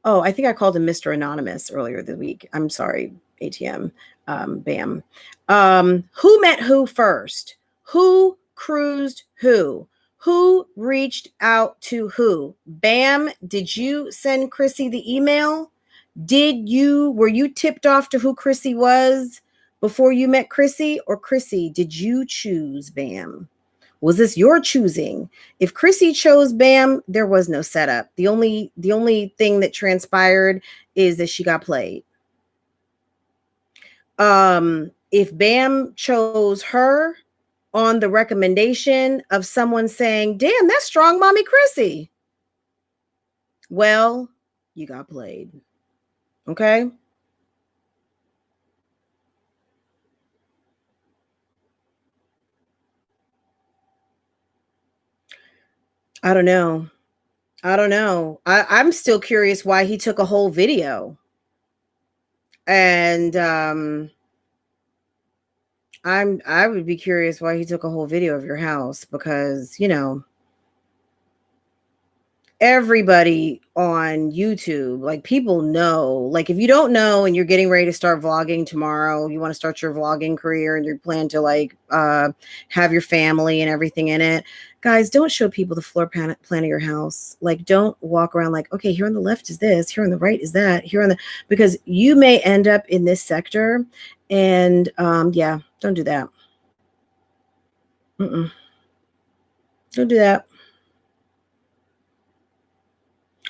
Oh, I think I called him Mr. Anonymous earlier this week. I'm sorry, ATM, Bam. Who met who first? Who cruised who? Who reached out to who? Bam, did you send Chrissy the email? Were you tipped off to who Chrissy was before you met Chrissy? Or Chrissy, did you choose Bam? Was this your choosing? If Chrissy chose Bam, there was no setup. The only thing that transpired is that she got played. If Bam chose her on the recommendation of someone saying, damn, that's strong mommy Chrissy, well, you got played. Okay? I don't know. I'm still curious why he took a whole video. And I would be curious why he took a whole video of your house because, everybody on YouTube, like people know, like if you don't know and you're getting ready to start vlogging tomorrow, you want to start your vlogging career and you plan to like have your family and everything in it, guys, don't show people the floor plan of your house. Like don't walk around like, okay, here on the left is this, here on the right is that, because you may end up in this sector and yeah, don't do that. Don't do that.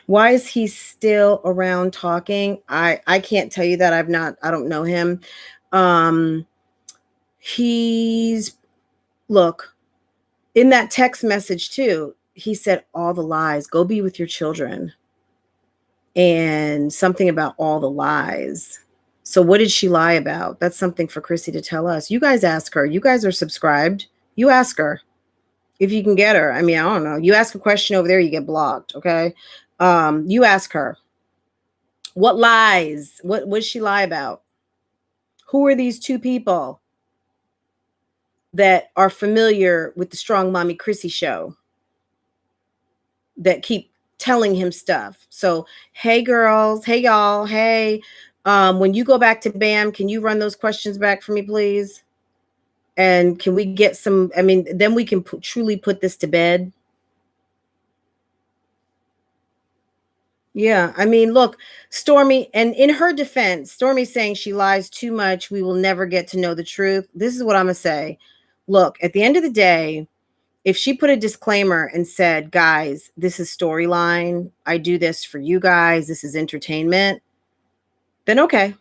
Why is he still around talking? I can't tell you that. I don't know him. Look, in that text message too, he said all the lies, go be with your children. And something about all the lies. So what did she lie about? That's something for Chrissy to tell us. You guys ask her. You guys are subscribed. You ask her if you can get her. I mean, I don't know. You ask a question over there, you get blocked. Okay. You ask her. What lies? What did she lie about? Who are these 2 people that are familiar with the Strong Mommy Chrissy show that keep telling him stuff? So, hey girls, hey y'all, hey, when you go back to Bam, can you run those questions back for me, please? And can we get some, I mean, then we can truly put this to bed. Yeah, I mean, look, Stormy, and in her defense, Stormy's saying she lies too much. We will never get to know the truth. This is what I'm going to say. Look, at the end of the day, if she put a disclaimer and said, guys, this is storyline, I do this for you guys, this is entertainment, then okay.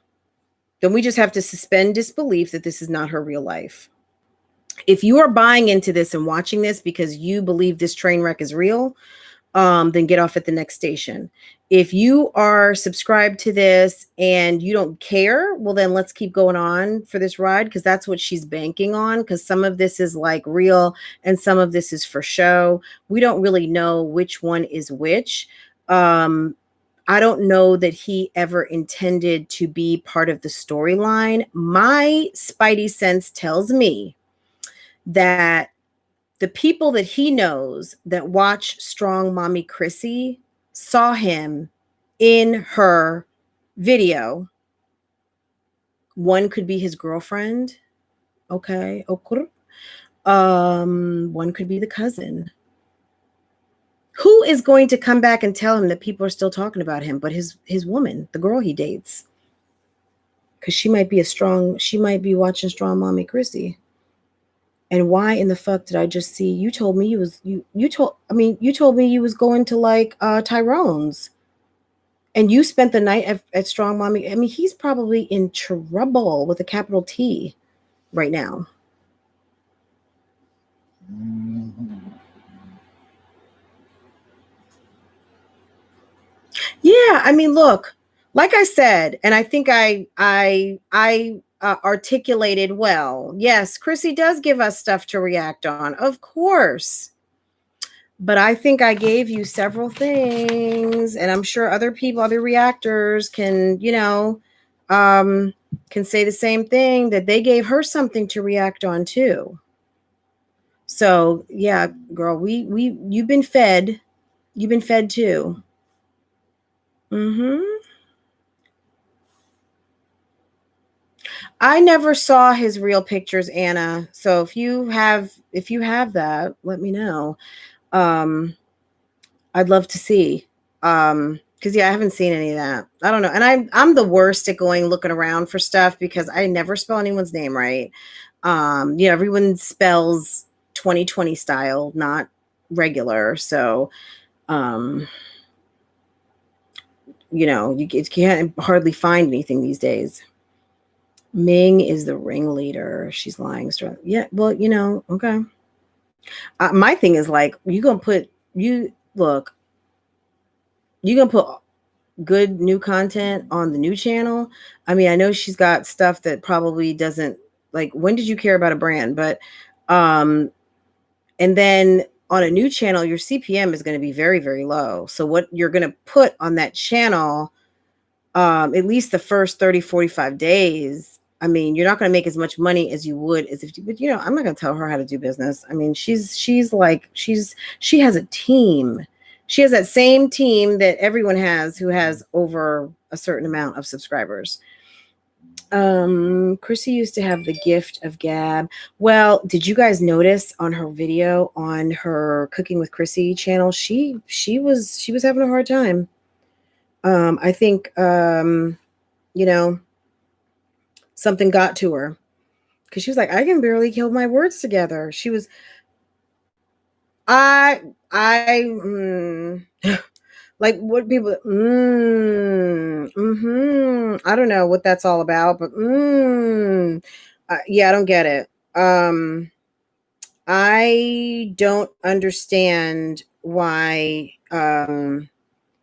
Then we just have to suspend disbelief that this is not her real life. If you are buying into this and watching this because you believe this train wreck is real, then get off at the next station. If you are subscribed to this and you don't care, well, then let's keep going on for this ride because that's what she's banking on, because some of this is like real and some of this is for show. We don't really know which one is which. I don't know that he ever intended to be part of the storyline. My spidey sense tells me that the people that he knows that watch Strong Mommy Chrissy saw him in her video. One could be his girlfriend. Okay. One could be the cousin. Who is going to come back and tell him that people are still talking about him but his woman, the girl he dates? Because she might be watching Strong Mommy Chrissy. And why in the fuck did I just see you told me you told me you was going to like Tyrone's and you spent the night at Strong Mommy. I mean, he's probably in trouble with a capital T right now. Yeah, I mean, look, like I said, and I think I articulated well. Yes, Chrissy does give us stuff to react on, of course. But I think I gave you several things, and I'm sure other people, other reactors can, can say the same thing that they gave her something to react on too. So yeah, girl, you've been fed. You've been fed too. Mm-hmm. I never saw his real pictures, Anna. So if you have that, let me know. Um, I'd love to see. Because yeah, I haven't seen any of that. I don't know. And I'm the worst at going looking around for stuff because I never spell anyone's name right. Everyone spells 2020 style, not regular. So you can't hardly find anything these days. Ming is the ringleader. She's lying. Yeah, well, okay. My thing is like, you gonna put good new content on the new channel. I mean, I know she's got stuff that probably doesn't like. When did you care about a brand? But, and then on a new channel, your CPM is going to be very, very low. So what you're going to put on that channel, at least the first 30, 45 days, I mean, you're not going to make as much money as you would as if you, but I'm not going to tell her how to do business. I mean, she has a team. She has that same team that everyone has who has over a certain amount of subscribers. Chrissy used to have the gift of gab. Well, did you guys notice on her video on her Cooking with Chrissy channel, she was having a hard time. I think something got to her because she was like, I can barely hold my words together. She was, I like what people, I don't know what that's all about, but yeah, I don't get it. I don't understand why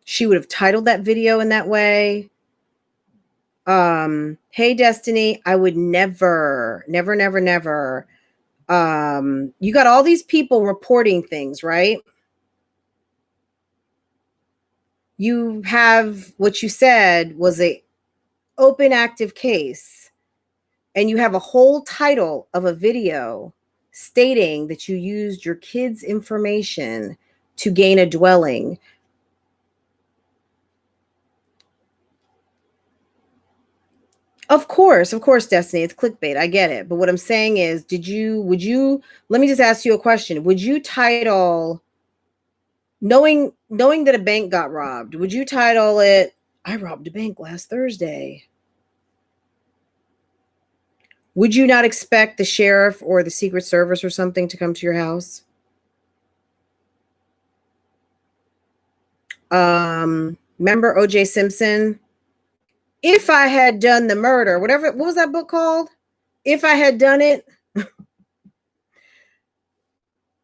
she would have titled that video in that way. Hey Destiny, I would never. You got all these people reporting things, right? You have what you said was a open active case, and you have a whole title of a video stating that you used your kids' information to gain a dwelling. Of course, Destiny, it's clickbait. I get it. But what I'm saying is, let me just ask you a question. Would you title, knowing that a bank got robbed, would you title it, I robbed a bank last Thursday? Would you not expect the sheriff or the Secret Service or something to come to your house? Remember O.J. Simpson? If I had done the murder, what was that book called? If I had done it,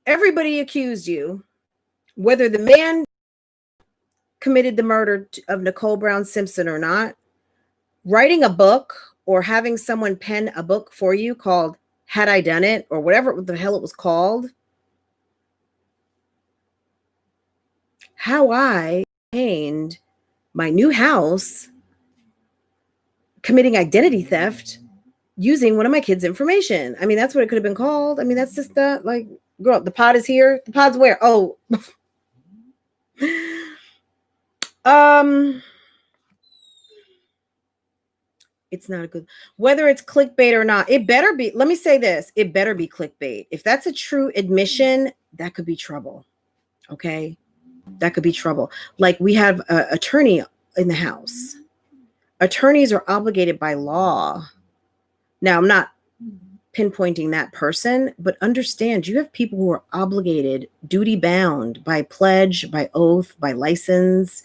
everybody accused you, whether the man committed the murder of Nicole Brown Simpson or not. Writing a book or having someone pen a book for you called Had I Done It, or whatever the hell it was called. How I obtained my new house committing identity theft using one of my kids' information. I mean, that's what it could have been called. I mean, that's just that, like, girl, the pod is here. The pod's where? Oh. It's not a good, whether it's clickbait or not, it better be, let me say this, it better be clickbait. If that's a true admission, that could be trouble. Okay. That could be trouble. Like, we have an attorney in the house. Attorneys are obligated by law. Now, I'm not pinpointing that person, but understand you have people who are obligated, duty bound by pledge, by oath, by license,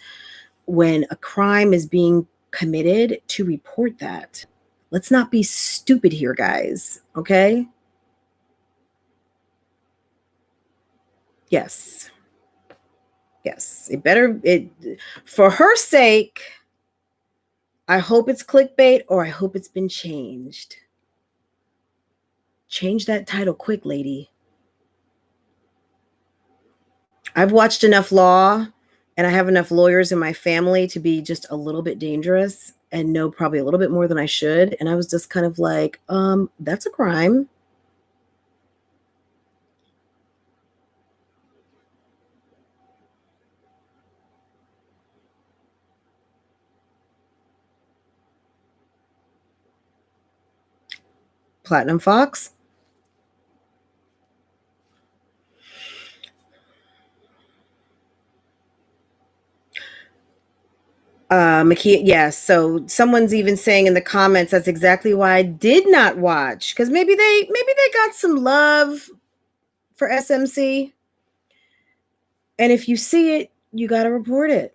when a crime is being committed, to report that. Let's not be stupid here, guys. Okay? Yes. Yes. For her sake, I hope it's clickbait, or I hope it's been changed. Change that title quick, lady. I've watched enough law, and I have enough lawyers in my family to be just a little bit dangerous and know probably a little bit more than I should. And I was just kind of like, that's a crime. Platinum Fox. Makia, yes. So someone's even saying in the comments that's exactly why I did not watch, because maybe they got some love for SMC, and if you see it, you got to report it.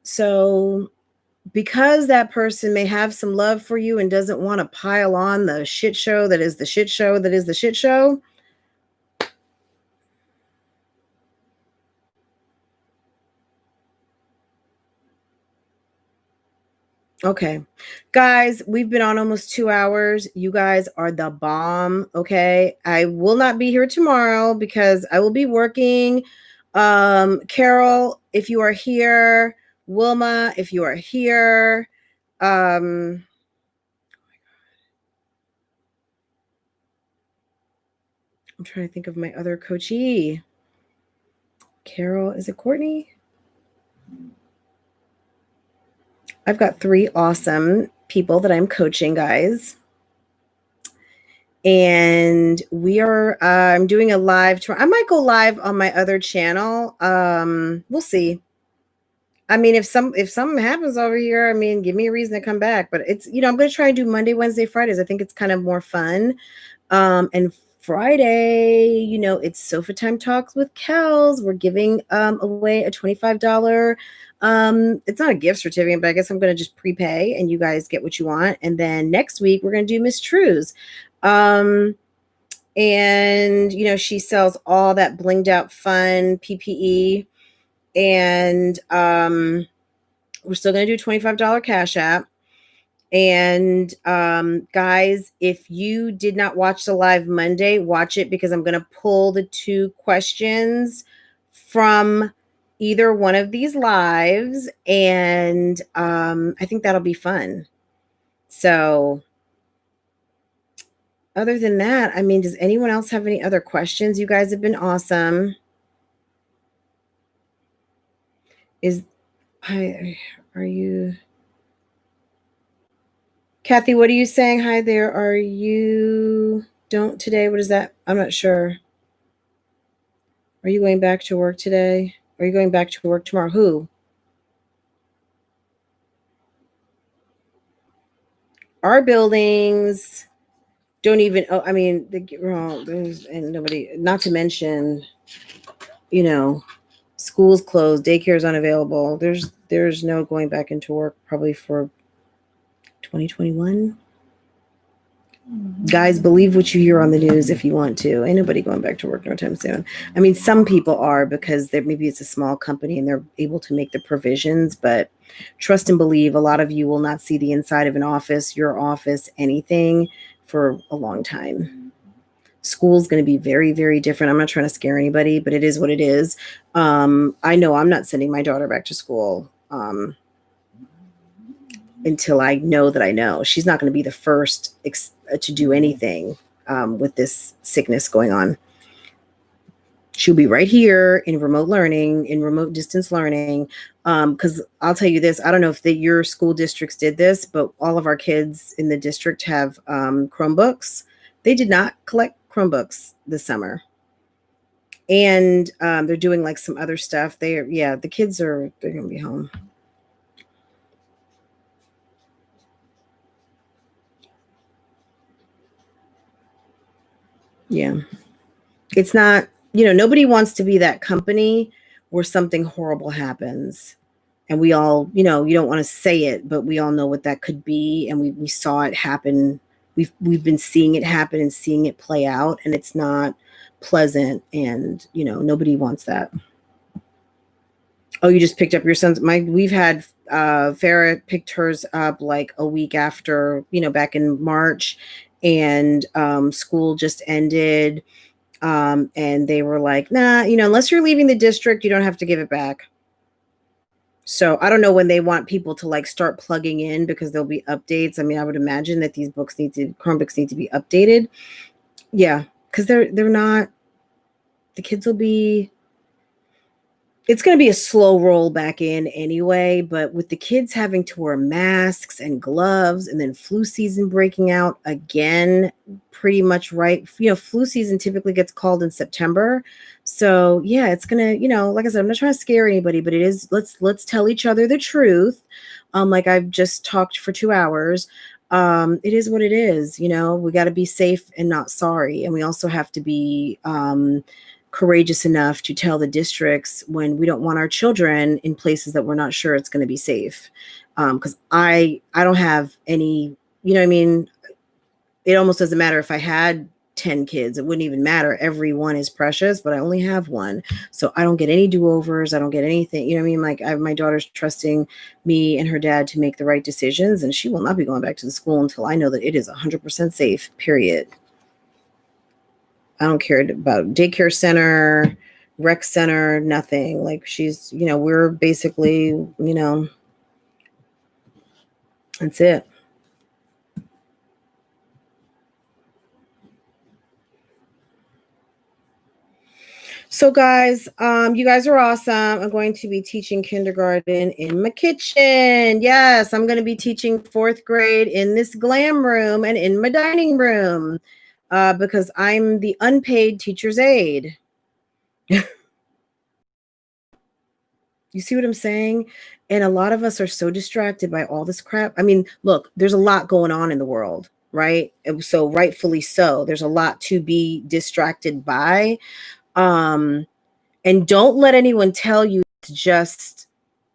So because that person may have some love for you and doesn't want to pile on the shit show that is the shit show that is the shit show. Okay. Guys, we've been on almost 2 hours. You guys are the bomb. Okay. I will not be here tomorrow because I will be working. Carol, if you are here, Wilma, if you are here, I'm trying to think of my other coachee. Carol, is it Courtney? I've got 3 awesome people that I'm coaching, guys. And we are I'm doing a live tour. I might go live on my other channel. We'll see. I mean, if something happens over here, I mean, give me a reason to come back. But it's, I'm going to try and do Monday, Wednesday, Fridays. I think it's kind of more fun. And Friday, it's Sofa Time Talks with Kels. We're giving away a $25. It's not a gift certificate, but I guess I'm going to just prepay and you guys get what you want. And then next week we're going to do Miss True's. And she sells all that blinged out fun PPE. And we're still going to do $25 Cash App. And guys, if you did not watch the live Monday, watch it, because I'm going to pull the 2 questions from either one of these lives, and I think that'll be fun. So other than that, I mean, does anyone else have any other questions? You guys have been awesome. Are you... Kathy, what are you saying? Hi there. Are you don't today? What is that? I'm not sure. Are you going back to work today? Are you going back to work tomorrow? Who? Our buildings don't even, I mean, and nobody, not to mention, schools closed, daycare's unavailable. There's no going back into work probably for 2021. Guys, believe what you hear on the news if you want to. Ain't nobody going back to work no time soon. I mean, some people are, because maybe it's a small company and they're able to make the provisions, but trust and believe, a lot of you will not see the inside of an office, your office, anything for a long time. School's going to be very, very different. I'm not trying to scare anybody, but it is what it is. I know I'm not sending my daughter back to school until I know that I know. She's not going to be the first to do anything with this sickness going on. She'll be right here in remote learning, in remote distance learning. Because I'll tell you this, I don't know if your school districts did this, but all of our kids in the district have Chromebooks. They did not collect Chromebooks this summer. And they're doing like some other stuff. The kids they're going to be home. Yeah. It's not, nobody wants to be that company where something horrible happens. And we all, you don't want to say it, but we all know what that could be. And we saw it happen. We've been seeing it happen and seeing it play out, and it's not pleasant. And, nobody wants that. Oh, you just picked up your son's. We've had Farah picked hers up like a week after, back in March, and school just ended. And they were like, nah, unless you're leaving the district, you don't have to give it back. So I don't know when they want people to like start plugging in, because there'll be updates. I mean, I would imagine that these Chromebooks need to be updated. Yeah, because they're not. The kids will be. It's going to be a slow roll back in anyway, but with the kids having to wear masks and gloves, and then flu season breaking out again, pretty much right. Flu season typically gets called in September. So yeah, it's going to, like I said, I'm not trying to scare anybody, but it is, let's tell each other the truth. Like I've just talked for 2 hours. It is what it is. We got to be safe and not sorry. And we also have to be, courageous enough to tell the districts when we don't want our children in places that we're not sure it's going to be safe. Because I don't have any, what I mean? It almost doesn't matter if I had 10 kids. It wouldn't even matter. Every one is precious, but I only have one. So I don't get any do-overs. I don't get anything. You know what I mean? Like my daughter's trusting me and her dad to make the right decisions, and she will not be going back to the school until I know that it is 100% safe, period. I don't care about daycare center, rec center, nothing. Like she's, we're basically, that's it. So guys, you guys are awesome. I'm going to be teaching kindergarten in my kitchen. Yes, I'm going to be teaching 4th grade in this glam room and in my dining room, because I'm the unpaid teacher's aide. You see what I'm saying? And a lot of us are so distracted by all this crap. I mean, look, there's a lot going on in the world, right? So rightfully so. There's a lot to be distracted by. And don't let anyone tell you it's just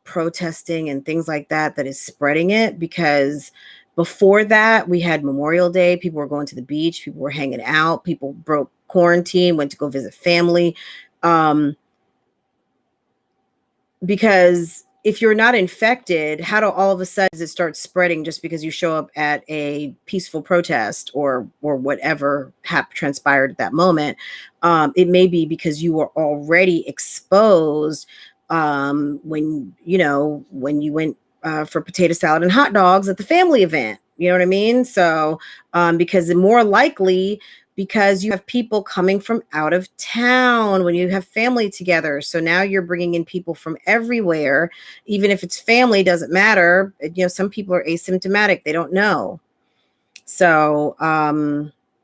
protesting and things like that is spreading it, because before that, we had Memorial Day. People were going to the beach. People were hanging out. People broke quarantine, went to go visit family. Because if you're not infected, how do all of a sudden does it start spreading just because you show up at a peaceful protest or whatever transpired at that moment? It may be because you were already exposed when you went for potato salad and hot dogs at the family event. You know what I mean? So because more likely, because you have people coming from out of town when you have family together. So now you're bringing in people from everywhere. Even if it's family, doesn't matter. Some people are asymptomatic. They don't know. So,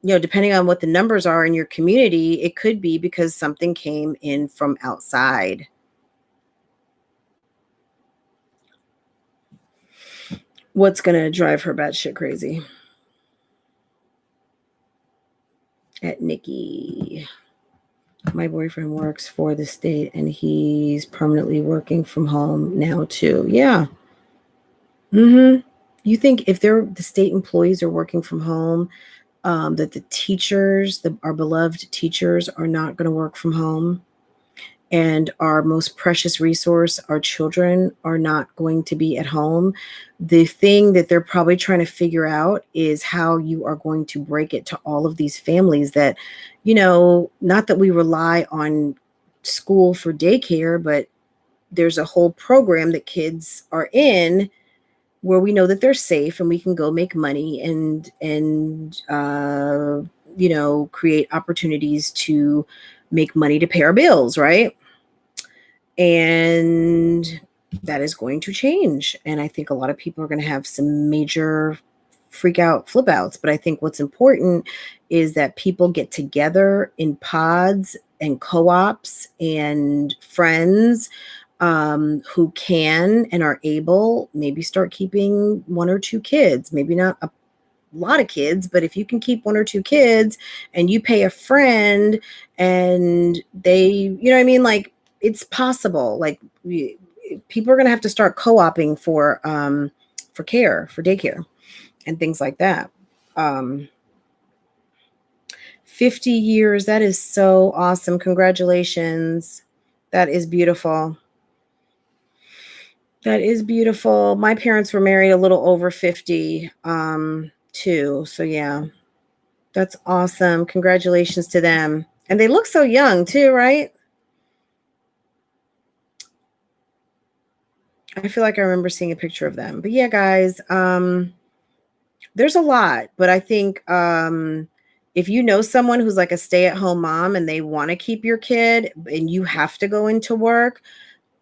depending on what the numbers are in your community, it could be because something came in from outside. What's going to drive her batshit crazy? At Nikki. My boyfriend works for the state and he's permanently working from home now too. Yeah. You think if the state employees are working from home, that the teachers, our beloved teachers, are not going to work from home, and our most precious resource, our children, are not going to be at home? The thing that they're probably trying to figure out is how you are going to break it to all of these families that, not that we rely on school for daycare, but there's a whole program that kids are in where we know that they're safe and we can go make money and create opportunities to make money to pay our bills, right? And that is going to change. And I think a lot of people are going to have some major freak out, flip outs. But I think what's important is that people get together in pods and co-ops and friends who can and are able, maybe start keeping 1 or 2 kids, maybe not lot of kids, but if you can keep 1 or 2 kids and you pay a friend and they, you know what I mean? Like, it's possible. Like, people are going to have to start co-oping for care, for daycare and things like that. 50 years. That is so awesome. Congratulations. That is beautiful. That is beautiful. My parents were married a little over 50, too. So yeah, that's awesome. Congratulations to them. And they look so young too, right? I feel like I remember seeing a picture of them. But yeah, guys, there's a lot, but I think if you know someone who's like a stay-at-home mom and they want to keep your kid and you have to go into work,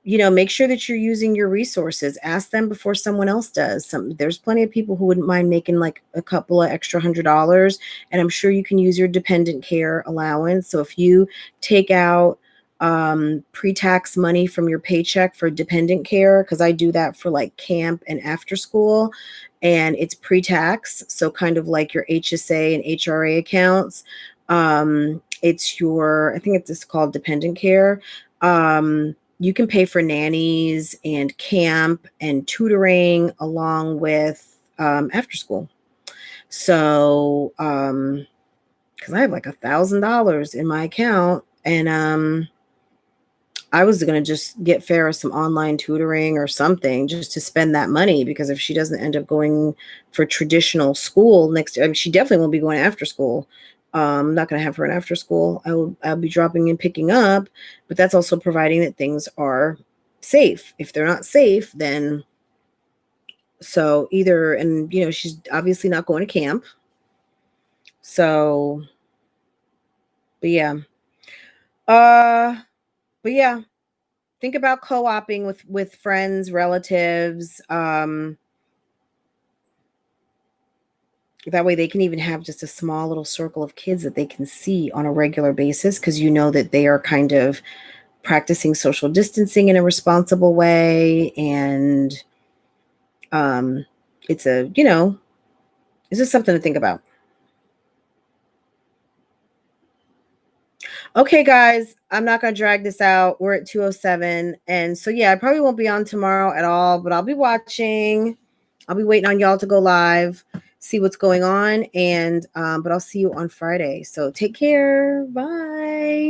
make sure that you're using your resources. Ask them before someone else does. There's plenty of people who wouldn't mind making like a couple of extra $100, and I'm sure you can use your dependent care allowance. So if you take out pre-tax money from your paycheck for dependent care, because I do that for like camp and after school, and it's pre-tax, so kind of like your HSA and HRA accounts. It's your, I think it's just called dependent care. You can pay for nannies and camp and tutoring along with after school. So, because I have like $1,000 in my account, and I was going to just get Farrah some online tutoring or something just to spend that money, because if she doesn't end up going for traditional school next, I mean, she definitely won't be going after school. I'm not going to have her in after school. I'll be dropping and picking up, but that's also providing that things are safe. If they're not safe, then so either, and she's obviously not going to camp. So, but yeah. But yeah, think about co-oping with friends, relatives. That way they can even have just a small little circle of kids that they can see on a regular basis, because that they are kind of practicing social distancing in a responsible way. And it's it's just something to think about. Okay, guys, I'm not going to drag this out. We're at 2:07. And so, yeah, I probably won't be on tomorrow at all, but I'll be watching. I'll be waiting on y'all to go live, see what's going on. And, but I'll see you on Friday. So take care. Bye.